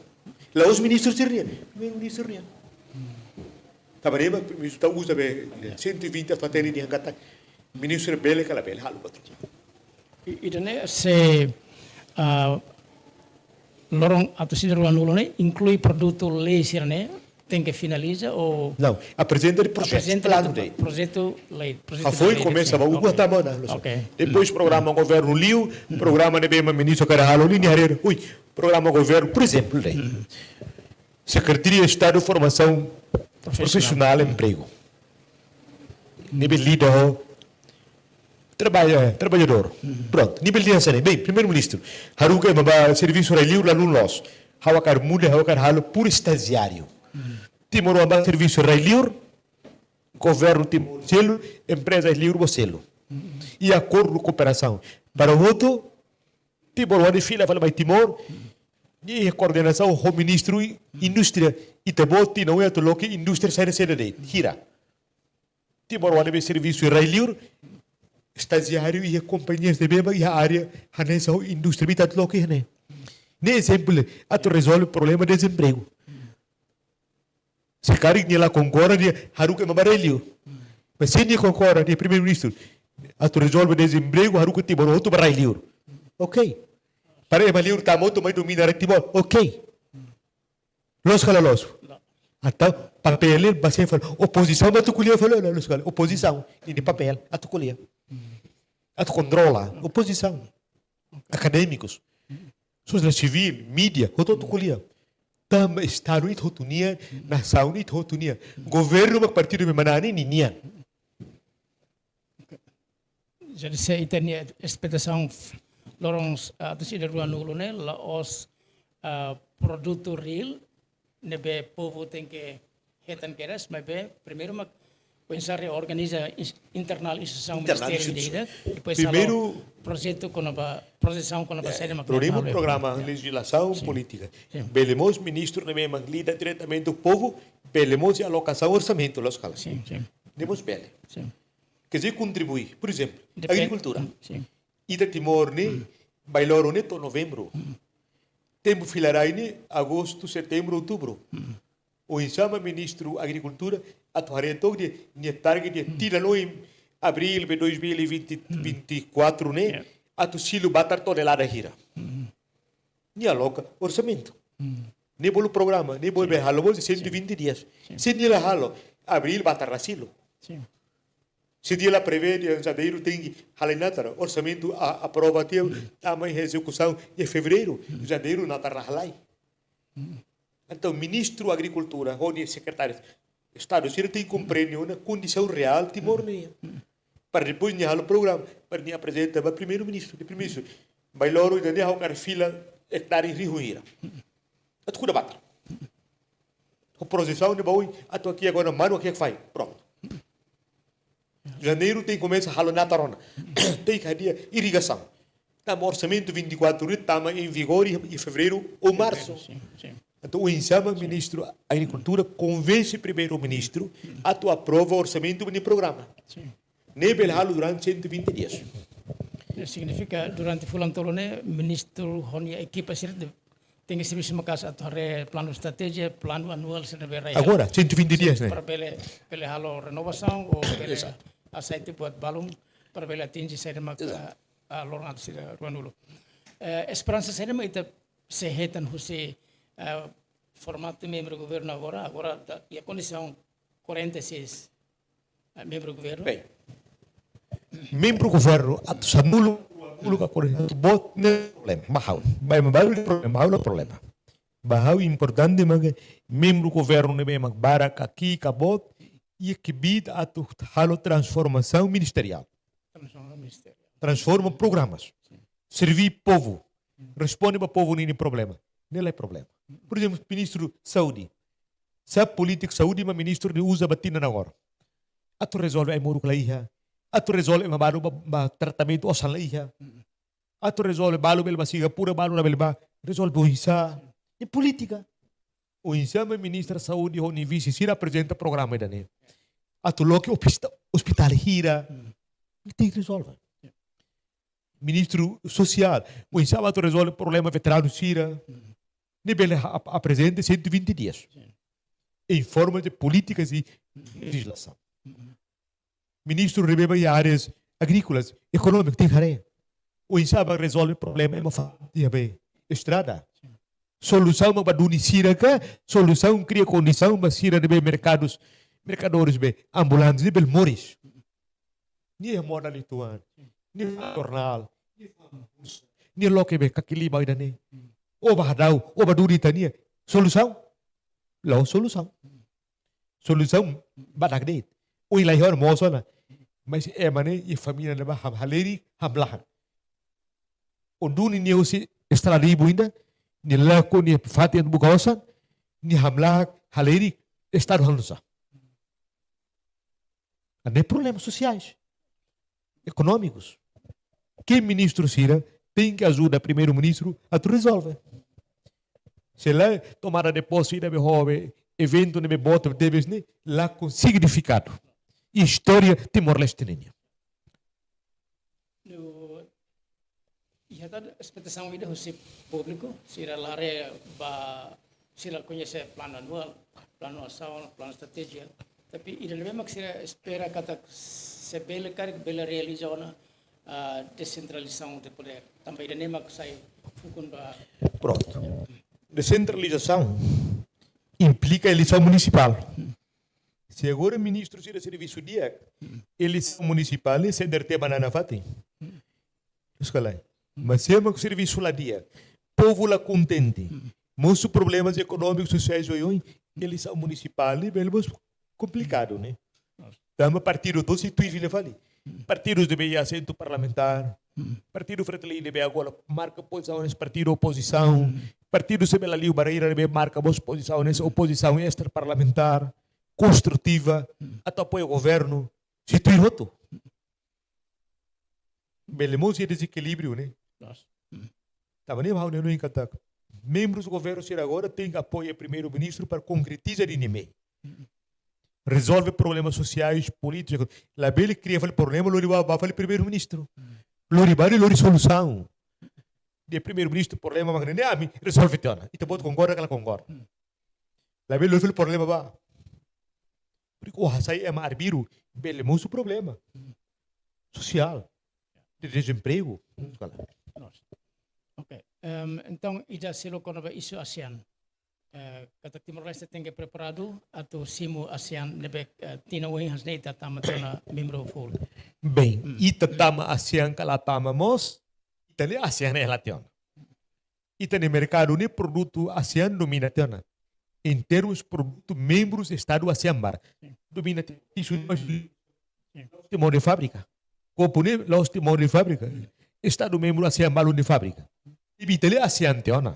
Lá os ministros seriam, primeiro-ministro seriam. Tabarema, ministro usa 120 a fazer de angata. Ministro bele kala bele halu batru. Ida ne se lorong atau sidaruan nulo ne inclui produto lei sirne tem que finaliza ou não apresenta o projeto plano de projeto lei foi começa a o tá bom depois programa governo liu programa de bem ministro cara halu linha harer ui programa governo por exemplo lei Secretaria de Estado de Formação Profissional Emprego. Nível líder, trabalhador. Pronto, nível de ansane. Bem, primeiro-ministro, haruka é serviço reliu lá no nós. Hawakar muda, hawakar halo por estagiário. Timor amba serviço reliu, governo Timor selo, empresas livre selo. E acordo de cooperação. Para o outro, Timor anda fila fala mais Timor. E a coordenação do ministro indústria e também não é tudo que indústria sai da de gira. Timor anda serviço reliu, estagiário e companhias de beba e a área hanesa indústria bita tudo que né. Nem exemplo, tu resolve o problema de desemprego. Se cara que lá concorda, haruka mabarelio. Mas se nem concorda, de primeiro-ministro, tu resolve o desemprego, haruka tibor outro barelio. Ok. Para emalio tá muito mais domina tibor. Ok. Los calalos. Então, papel, você fala, oposição, mas tu colhia, falou, não, oposição, e de papel, tu colhia. Tu controla, oposição. Acadêmicos, sociedade civil, mídia, tu colhia. Tam Estado itu hotunia, nação itu hotunia. Governo mak partido me manani ni nian. Jadi saya itanya ekspektação lorong atas ide ruang nulo ne la os produto real nebe povo tem que hetan keras, mas be primeiro mak pensar reorganiza internal instituição ministério de depois primeiro projeto com a projeção com a saída mak programa legislação política. Belemos ministro nebe mak lida diretamente o povo, belemos a alocação orçamento los calas. Sim, sim. Demos bele. Sim. Quer dizer, contribuir, por exemplo, agricultura. Sim. Ida Timor, ne, bailoro ne, to novembro. Tempo filarai ne, agosto, setembro, outubro. O insama ministro agricultura, atuarei todo dia, ne target de tira no em abril de 2024, né? Atu silo batar tonelada gira. Ne aloca orçamento. Ne bolo programa, ne bolo behalo, 120 dias. Se ne la halo, abril batar la silo. Sim. Se dia lá prevê, o janeiro tem halinatara, orçamento aprovativo, também execução em fevereiro, janeiro na tarralai. Então, ministro da Agricultura, onde secretário de Estado, se ele tem compreende uma condição real, Timor meia. Para depois o programa, para nem apresentar o primeiro-ministro, vai logo e não há fila hectare rihuira. É tudo bata. A projeção de boi, ato aqui agora mano aqui é que faz, pronto. Janeiro tem começa a halonatarona. Tem que dia irrigação. Tá orçamento 24 está em vigor em fevereiro ou março. Então o insama ministro da Agricultura convence primeiro-ministro a tu aprova o orçamento do programa. Nebel halo durante 120 dias. Significa durante fulan tolone ministro honia equipa sirte tem que serviço uma casa a plano estratégia, plano anual se deve agora 120 dias, né? Para pele halo renovação ou pele aceite buat balum para pele atingir saída mak a lornat se ruanulo. Esperança saída mak ita se hetan husi formato de membro do governo agora e a condição 46 membro do governo. Bem, membro do governo atu sanulo ka corrente bot ne problema mahau vai o problema bahau importante mas membro do governo ne bem barak aqui cabot e que bid atu halo transformação ministerial transforma programas servir povo responde para povo nem problema não é problema por exemplo ministro saúde sabe político saúde mas ministro de usa batina agora atu resolve ai moru claiha atu resolve baru tratamento osan laiha atu resolve balu bel basiga pura balu na belba resolve o insa e política o insa mas ministro saúde o vice se apresenta programa da ne atu loque hospital hira tem que resolver ministro social o insa atu resolve problema veterano sira ne bel apresenta 120 dias em forma de políticas e legislação ministro rebeba em áreas agrícolas, econômicas, tem que o insaba resolve o problema, é uma estrada. Solução para Dunicira, solução cria condição para Sira de mercadores, ambulantes, de Belmores. Ni é moda lituana, ni jornal, ni loque be kakili ba idane. O bahadau, o badurita ni solução. Lá solução. Solução badagde. O ilahor mosona. Mas é mané e família leva haleri hablahan. O duni ni usi estradibo ainda ni lako ni fatian bukawasan ni hamlah haleri estado halusa. Há problemas sociais, econômicos. Quem ministro Sira tem que ajudar primeiro-ministro a tu resolver. Se lá tomara de posse e deve houve evento nebe bota deves ne lá com significado. História Timor-Leste. Já está expectação ainda o público, se irá lá se ela conhece plano anual, plano ação, plano estratégia, tapi ainda mesmo que se espera que se bela carga bela realiza a descentralização de poder. Também ainda mesmo que sai Pronto. Descentralização implica eleição municipal. Se agora o ministro se serviço dia, eleição municipal é ceder tema na fati. Escala. Mas se é o serviço lá dia, povo lá contente, muitos problemas econômicos sociais hoje, eleição municipal é bem complicado, né? Dama partido todo se tu vile fali. Partidos de assento parlamentar, partido fratelli de agora marca posições, partido oposição, partido se bela liu barreira de marca posições, oposição extra-parlamentar, construtiva, até apoio ao governo, se tu roto. Belemos esse desequilíbrio, né? Estava nem mal, não encantado. Membros do governo ser agora têm apoio ao primeiro-ministro para concretizar o inimigo. Resolve problemas sociais, políticos. La bele cria o problema, lori vai falar primeiro-ministro. Lori vai e lori solução. De primeiro-ministro problema, mas nem a mim resolve tena. E te pode concordar que ela concorda. La bele lori o problema va. Porque o hasai é marbiru, bele muito problema social, de desemprego. Ok. Então, já se lo conhece isso ASEAN. Kata Timor-Leste tem que preparado atau simu ASEAN nebe tina wing has neita tama tona membro full. Bem, ita tama ASEAN kala tama mos, ita ne ASEAN é relation. Ita ne mercado ne produto ASEAN domina tena. Em termos produto membros estado ASEAN bar. Domina isso timor de fábrica. Copo ne los timor de fábrica. Estado membro ASEAN bar de fábrica. E bitele ASEAN tena.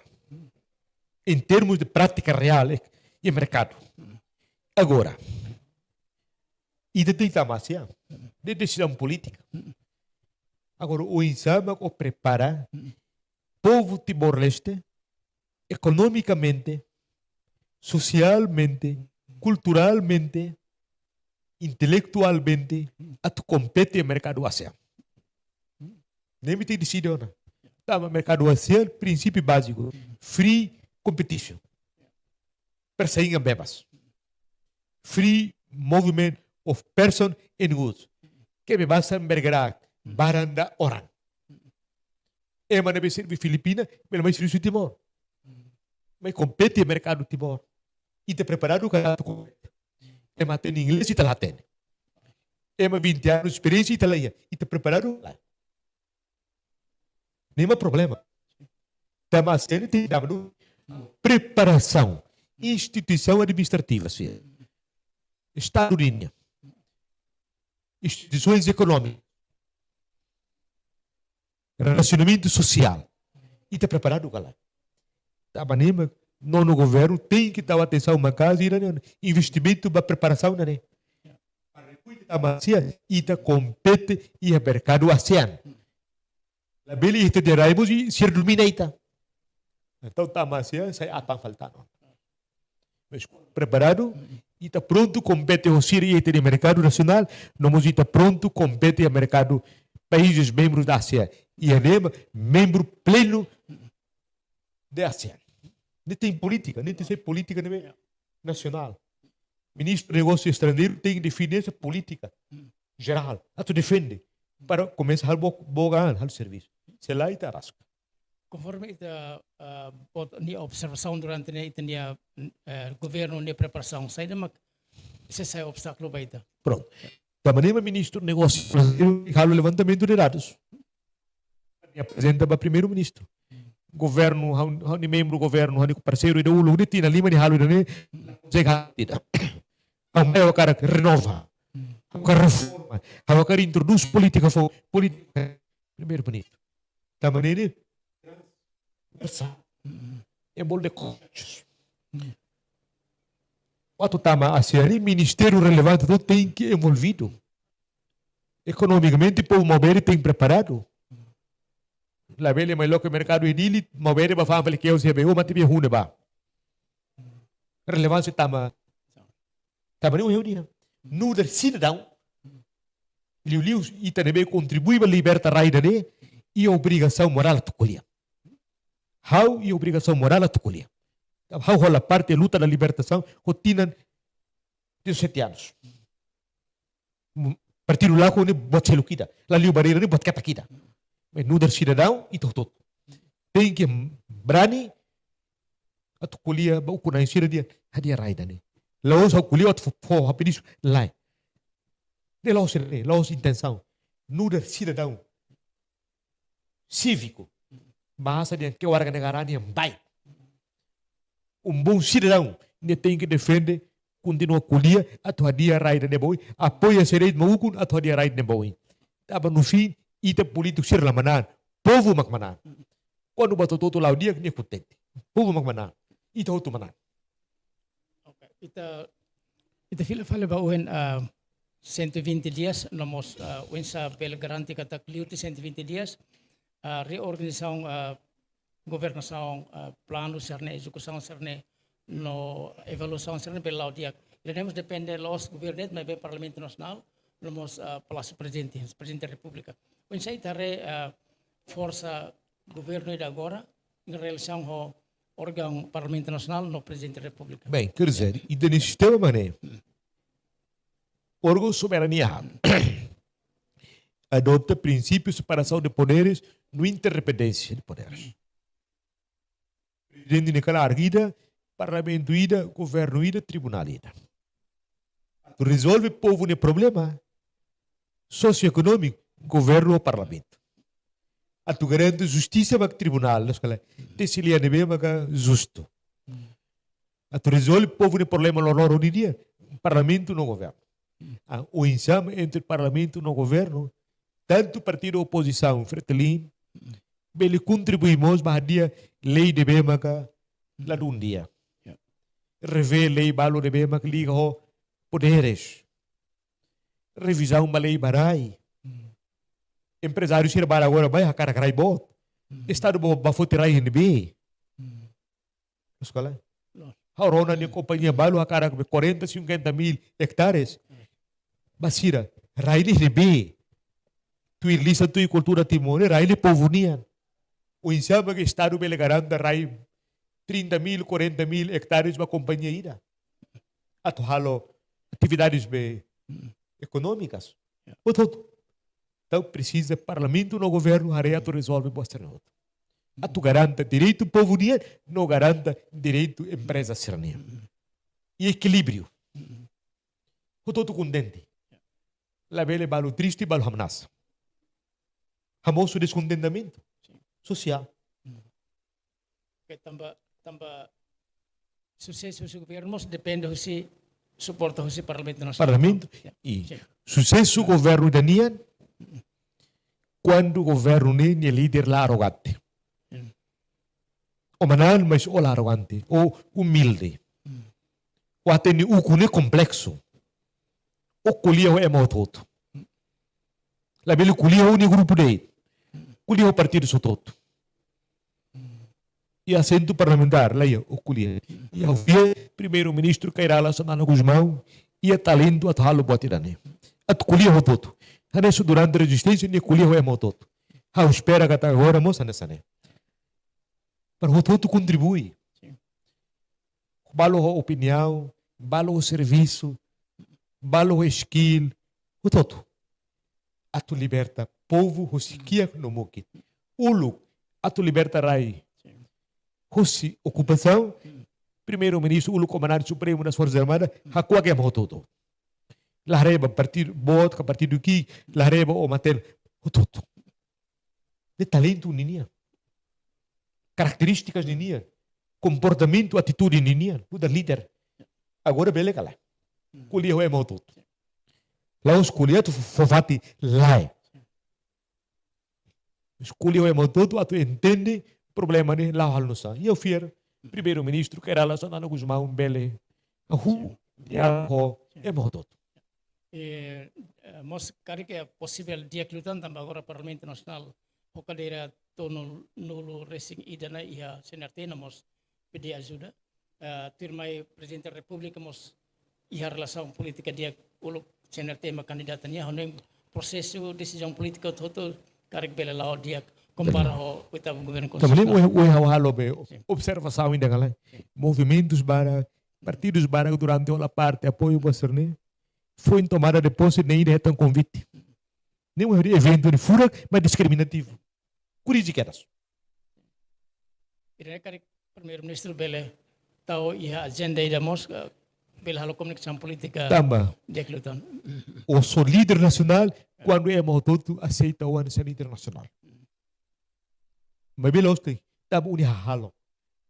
Em termos de prática real e mercado. Agora, e de tamasia, de decisão política. Agora, o Insama o prepara povo Timor-Leste economicamente, socialmente, culturalmente, intelectualmente, a tu competir no mercado ASEAN. Nem me tem decidido, não. Tá, mercado ASEAN, princípio básico, free competition. Perseguir bebas. Free movement of person and goods. Que me basta bergerak, baranda orang. Ema deve ser Filipina, mas mais frio Timor. Mas compete no mercado Timor. E te preparado para tu compete. Ema tem inglês e te lá tem. Ema 20 anos de experiência e te lá. E te preparado lá. Nenhum problema. Tema sério tem dado preparação, instituição administrativa, Estado de linha, instituições econômicas, relacionamento social. E está preparado, galera. Tá banema, não no governo tem que dar atenção a uma casa e investimento para preparação, né? E está compete e é mercado ASEAN. A bela e de raibos e ser dominada. Então, Tamasia, sai a faltando. Mas preparado, e está pronto, compete o Síria e o mercado nacional, nós está pronto, compete o mercado países membros da ASEAN. E é membro pleno da ASEAN. Não tem política, nem tem ser política nacional. Ministro do Negócio Estrangeiro tem que definir essa política geral. A tu defende. Para começar a bogar o serviço. Se lá está rasca. Conforme a observação durante o governo de preparação, sai de uma esse é o obstáculo baita. Pronto. Da maneira ministro do negócio falo levantamento de dados. Apresenta para primeiro-ministro. Governo, hani membro do governo, hani parceiro do ulu, tina lima ni halu ne chega tida. Ang o cara renova. Ang reforma. Ang cara introduz política primeiro-ministro. Da maneira é bol de coaches. Quanto tama ASEAN, ministério relevante todo tem que envolvido. Economicamente, para mover tem preparado. La belle mais que o mercado edili, mover para fazer que eu se vê uma tipo de ba. Relevância tama não eu dia. No der cidadão, liu e também contribui para libertar a raida né. e a obrigação moral a tuculia. How e a obrigação moral a tuculia. How rola parte da luta da libertação, rotina 17 anos. Partido lá com bot selukida, lá liu barreira ni bot katakida. Mas no der cidadão e todo. Tem que brani a tuculia ba ukuna insira dia hadia raida ni. Lá os kulia at fo rapidis lá. De lá os intenção. No der cidadão cívico. Bahasa dia que warga negara ni baik. Bom cidadão ne tem que defender continua kulia atau hadia raida ne boi apoia sereit maukun atau hadia raida ne boi. Taba no fim ita político sir lamanan povo makmanan. Quando bato todo lá o dia que contente. Povo makmanan. Ita outro manan. Okay. Ita fala ba uhen 120 dias nomos uhen sa pel garanti kata kliuti 120 dias reorganização governação plano serne execução serne no evaluação serne pelo dia. Iremos depender los governet mas be parlamento nacional nomos palácio presidente da república. Uhen sa itare força governo de agora em relação ao órgão parlamento nacional no presidente da república. Bem, quer dizer, e nesse sistema mané órgão soberania adopta princípios de separação de poderes no interdependência de poderes. Presidente de cada arguida, parlamento ida, governo ida, tribunal ida. Tu resolve povo ne problema socioeconômico, governo ou parlamento. A tu garante justiça para o tribunal, decilia ne bem para justo. A tu resolve povo ne problema no loro dia, parlamento no governo. O ensame entre parlamento e no governo, tanto partido oposição, Fretilin, ele contribuímos para a lei de Bemaca lá um dia. Rever lei balo de Bemaca liga ao poderes. Revisão da lei barai. Empresário se bar agora vai a cara carai bot. Estado vai fotirar em B. Escola. A rona de companhia balo a cara 40, 50 mil hectares. Basira, raile de B. Tu ilisa tu cultura timone, raile povo nian. O insama que Estado bele garanta rai 30 mil, 40 mil hectares para companhia ida. Ato halo atividades bem econômicas. Então precisa parlamento no governo areia tu resolve bosta não. Ato garanta direito povo nian, não garanta direito empresa sernia. E equilíbrio. O todo contente. La bele balo triste balo hamnas. Famoso descontentamento social. Okay, tamba sucesso do governo depende se suporta o parlamento nacional. Parlamento e sucesso do governo danian quando o governo nem é líder lá arrogante. O manan mas o lá arrogante, o humilde. O atende o cune complexo. O colia é mototo. La bele colia o grupo de colia o partido sototo. E assento parlamentar, lá o colia. E ao primeiro-ministro Cairala Sanana Guzmão e a talento a talo botirane. A colia o toto. Hanesso durante a resistência nem colia o mototo. A espera que agora moça nessa né. Para o toto contribui. Balo a opinião, balo o serviço, balo o skill, o toto. A tu liberta povo, hosikia no moki. Ulu, a tu liberta rai. Hosi ocupação, primeiro-ministro, ulu comandante supremo das Forças Armadas, hakua que é mototo. La reba partido bot, que partido aqui, la reba o matel, o toto. De talento ninia. Características ninia. Comportamento, atitude ninia. O da líder. Agora bele cala. Culia o é mototo. Lá os colhetos fofati lá. Escolheu o todo, a tu entende problema né lá ao nosso. E eu fier primeiro-ministro que era lá Sanana Guzmão bele. Ahu ya ho é modo. Mas cara que é possível dia que lutan também agora parlamento nacional o cadeira tono nulo racing idana ia senartena mas pedir ajuda. Turmai presidente da república mas ia relação política dia ulu senartema candidatnya honem prosesu decisão política todo karek bela lao dia compara ao oitavo governo Também constitucional. o halo be observação ainda lá. Movimentos para partidos para durante a parte apoio Bolsonaro foi em tomada de posse nem é tão convite. Nem um evento de fura, mas discriminativo. Curioso que era. Kira-kira primeiro-ministro Bele tahu ia agenda ida mos Bele halo komunikasi politika Tamba, dia kelutan. o seu líder nacional quando é todo aceita o seu líder nacional. Mas bem tem, tamba uni halo,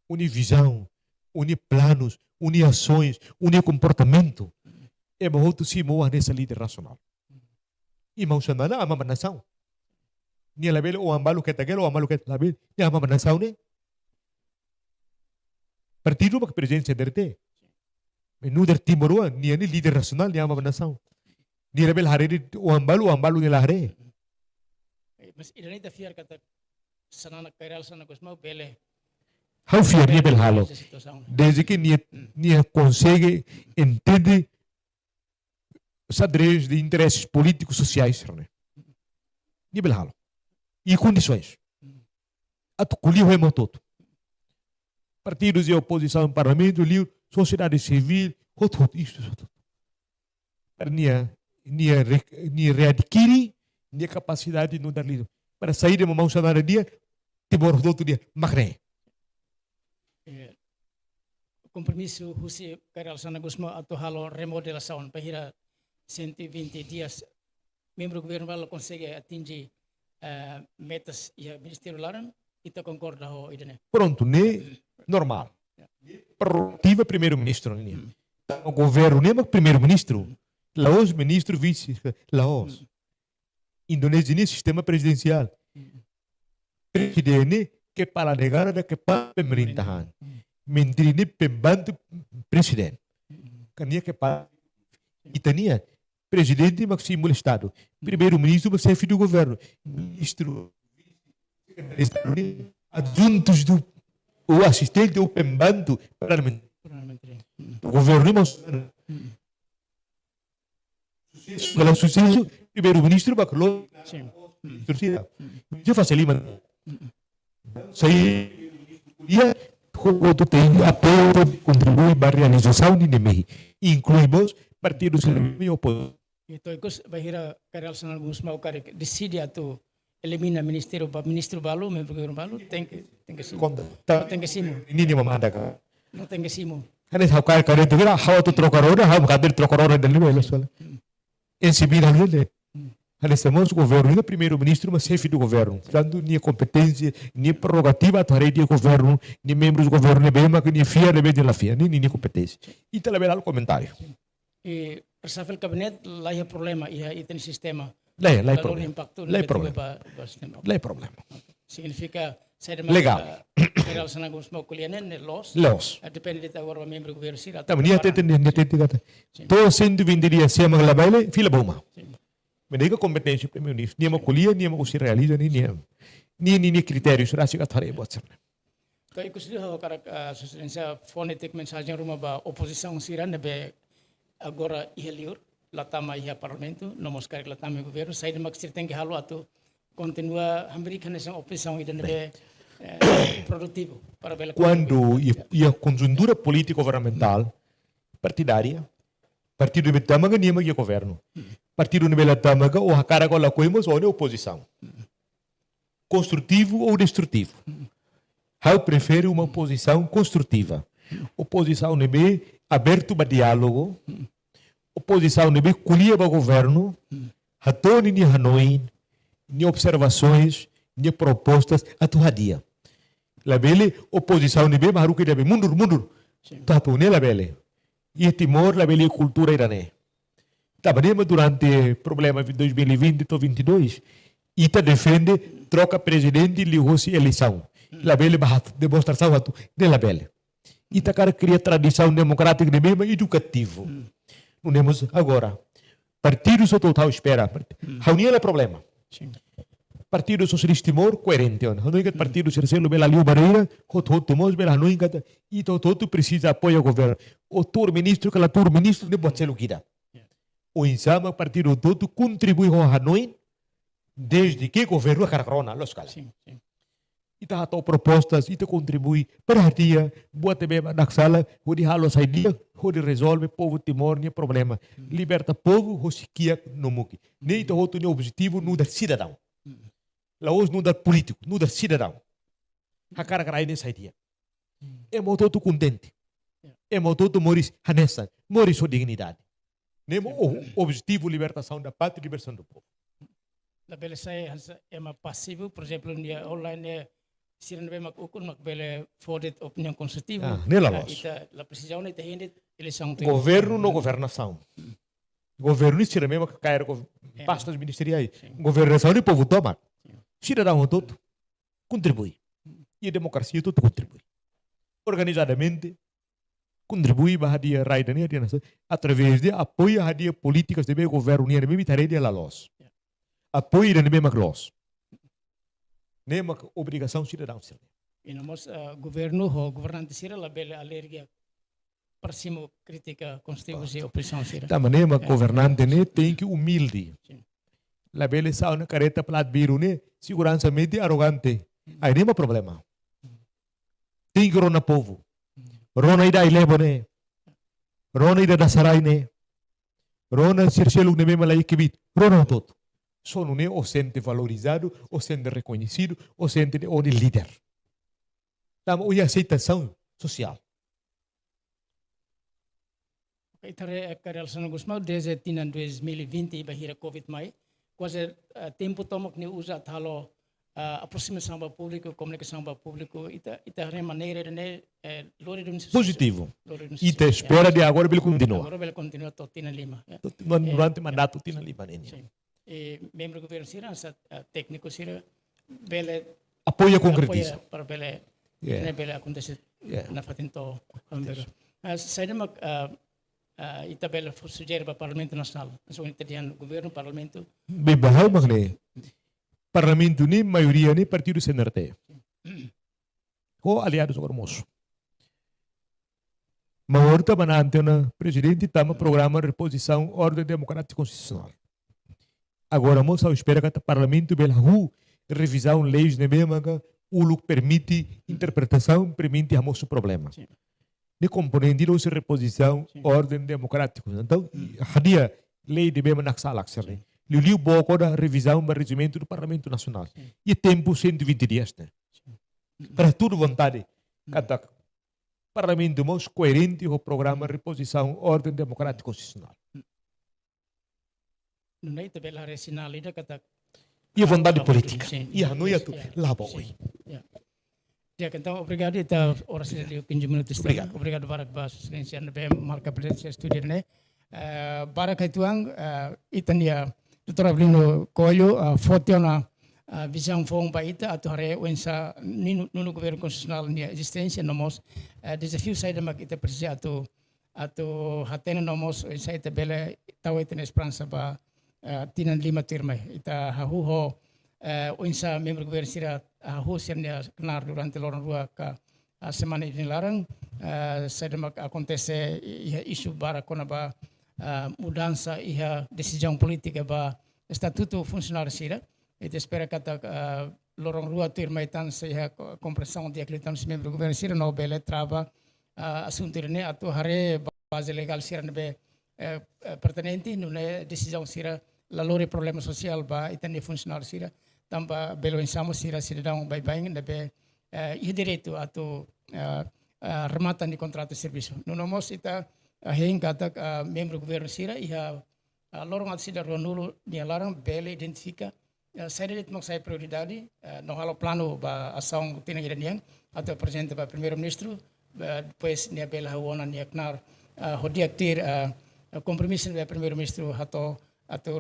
uni visão, uni planos, uni ações, uni comportamento. É muito se moa nessa líder nacional. E mau sana ama nação. Ni label o ambalo que taguelo o ambalo que label, ni ama nação ne. Partido para presidente derte. No der Timor ni ani líder nacional ni ama nação. Ni label hari o ambalo ni lahare. Mas ida nem fiar kata sana kairal sana kusma Bele. How fiar ni bel halo. Desde que ni consegue entender xadrez de interesses políticos sociais, né? Nível halo. E condições. Atucolhi o todo. Partidos de oposição no parlamento, sociedade civil, isso. Para ni readquirir ni capacidade de não dar lido. Para sair de uma mão sanada dia, temor do outro dia, magre. Compromisso husi kairal sana kusma atau halo remodelação para 120 dias, membro do governo vai conseguir atingir metas e o Ministério Laran e está concorda com isso. Pronto, né? Normal. Prerrogativa primeiro-ministro. O governo, nem o primeiro-ministro. Laos, ministro, vice. Laos. Indonésia, nem sistema presidencial. Presidente, que para negar que para pemerintahan. Menteri, nem pembantu presidente. Kania que para. Itania. Presidente máximo do Estado, primeiro-ministro, chefe do governo, ministro, adjuntos do o assistente, o pembanto, o governo, pelo sucesso, primeiro-ministro, bacalhau, já facilita. Sai, quando tem apoio, contribui para a realização de NEMEI, incluímos partidos que oposição. Então, bahira kairal sana kusma ukari decide atu elimina ministério balu, membro do governo balu, tem que sim. Tem que sim. Ini mamanda ka. Não tem que sim. Kan es hawkar kare tu kira hawa tu trocar hora, hawa kader trocar hora dali velo sola. Em civil ali. Kan estamos governo, o primeiro-ministro, mas chefe do governo. Portanto, nem competência, nem prerrogativa a rede do governo, nem membros do governo, nem bem, mas nem fia, nem bem de la fia, nem competência. E tá lá o comentário. E reshuffle kabinet lá é problema e tem sistema. Lá é problema. Lá é problema. Significa legal. Kairal sana kusma kulianen los. Depende de agora membro do governo sira. Também nem kata. Todo 120 dias se mang labaile fila boma. Menega competência primeiro-ministro, nem uma colia, nem uma se realiza, nem critérios raciais thare botser. Então, eu gostaria de falar sustentar fonética mensagem rumah ba oposição sira nebe agora iheliur latama ia parlamento nomos kari latama governo sai de maksir tem que halo atu continua americana essa oposição e nebe produtivo para bela quando a conjuntura política governamental partidária partido de tamaga nima ia governo partido de bela tamaga o hakara ko la koimos ou oposição construtivo ou destrutivo. Eu prefiro uma oposição construtiva. Oposição nebe aberto para diálogo. Oposição nebe colhia para o governo. Hatoni ni Hanoi, ni observações, ni propostas atuadia. Labele oposição nebe maru que debe mundur. Tatune labele. E Timor labele cultura irane. Tabarema durante problema de 2020 e 2022. Ita defende troca presidente e ligou-se eleição. Labele bahat demonstração atu de labele. Ita cara cria tradição democrática de mesmo educativo. Não temos agora. Partido total espera. Reunião é problema. Partido Socialista Timor coerente. Não é que partido Cercelo bela Liu Barreira, outro mos bela não engata. E todo precisa apoio ao governo. O tour ministro que la tour ministro de botar o guida. O insama partido todo contribui com Hanoi Desde que o governo caracrona, los caras. Sim, sim. Ita atau propostas, ita contribui para a dia, boa também na sala, onde halo sai dia, onde resolve povo Timor nem problema. Liberta povo, hosikia no muki. Nem ita outro objetivo no dar cidadão. Lá hoje não dar político, não dar cidadão. A cara carai nessa dia. É todo contente. É todo Moris Hanessa, Moris sua dignidade. Nem o objetivo libertação da pátria e libertação do povo. La bele saya é uma passivo, por exemplo, nia online se não bem makukun makbele forward opinião construtiva. Nela los. Ita la precisão ita hindi eleição. Governo no governação. Governo isso mesmo que cair pastas ministeriais. Governação de povo toma. Cidadão todo contribui. E a democracia todo contribui. Organizadamente contribui para a dia raida ne dia através de apoio a dia políticas de governo ne mesmo tare de la los. Apoio de mesmo los. Nema obrigação cidadão. E nós governo ou governante sira la bele alergia persimo crítica constituição e oposição sira. Da maneira governante ne tem que humilde. La bele sa una careta plat biru ne segurança mente arrogante. Aí nem problema. Tem que rona povo. Rona ida ilebo ne. Rona ida dasarai ne. Rona sirseluk ne mesmo lá ikibit. Rona todo. Só não é o sente valorizado, o sente reconhecido, o sente o líder. Tamo a aceitação social. Itare relação Gusmão desde 2020 bahira Covid mai, quase tempo tomok ni usa talo aproximação para público, comunicação para público, ita maneira de lore de positivo. Ita espera de agora ele continua. Agora ele continua tot Tina Lima. Durante o mandato Tina Lima ne. E membro do governo sira técnico sira bele apoia concretiza para bele ne bele acontecer na fatento saída mak ita bele sugere para parlamento nacional so italiano governo parlamento bem bahal magne parlamento ni maioria ni partido CNRT ko aliados ormoso Mahorta manante na presidente tama programa reposição ordem democrática constitucional. Agora, nós esperamos que o parlamento belhu revisão leis de mesma que o permite interpretação, permite a nosso problema. De componente de reposição, ordem democrática. Então, hadia lei de mesma na sala, certo? Liu boco da revisão do regimento do Parlamento Nacional. E tempo 120 dias, né? Para tudo vontade, cada parlamento mais coerente com o programa reposição, ordem democrática constitucional. Não é também a resinal ainda kata e a vontade política e a noia tu lá boi. Então obrigado então ora se deu 15 minutos. Obrigado para a excelência na marca presença estúdio né. Para que tuang itania Dr. Avelino Coelho foto na visão fong baita atau hare wensa no governo constitucional ni existência nomos desafio saída mak ita precisa atau hatena nomos saída bela tahu ita esperança ba Tina Lima termai ita hahuho unsa membro governo sira hahu sirnya kenar durante lorong rua ka semana ini larang sedang acontece isu bara kona ba mudança iha decisão política ba estatuto funcionário sira ita espera kata lorong rua termai tan seha kompressão de acreditam se membro governo sira no bele trava assunto ini atau hare base legal sira nebe pertinente nune decisão sira la lore problema social ba itani funcionário sira tamba belo insamo sira cidadão bem nebe direito atau rematan di contrato serviço no nomos ita heng kata membro governo sira iha lorong at sida ronulu dia larang bele identifica saya dit mak saya prioridade no halo plano ba ação tina iranian atau presidente ba primeiro ministro depois nia bela hawona nia knar hodiaktir compromisso do primeiro ministro atau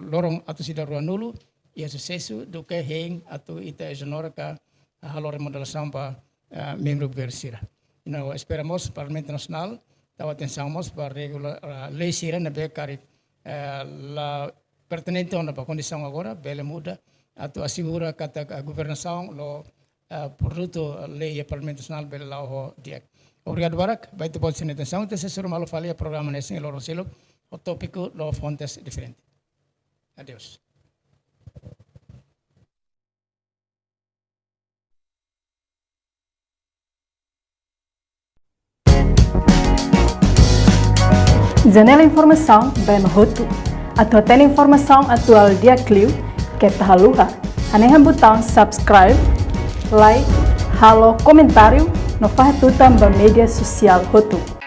lorong atau sida ronulu ia sucesso do que heng atau ita zonora ka halo remodelação ba membro governo sira. Então esperamos Parlamento Nacional tahu tensamos para regular lei sira na becari la pertinente ona pa condição agora bela muda atau assegura kata governação lo produto lei e Parlamento Nacional bela lá ho dia. Obrigado barak, baita pode ser atenção, te sessor malo falia programa nesse loro selo o tópico lo fontes diferente. Adeus. Janela informação bem no Hotu. Atau tem informação atual dia Clio que tahaluha. Anehan botão subscribe, like, halo, comentário no Fahatutan ba media sosial Hotu.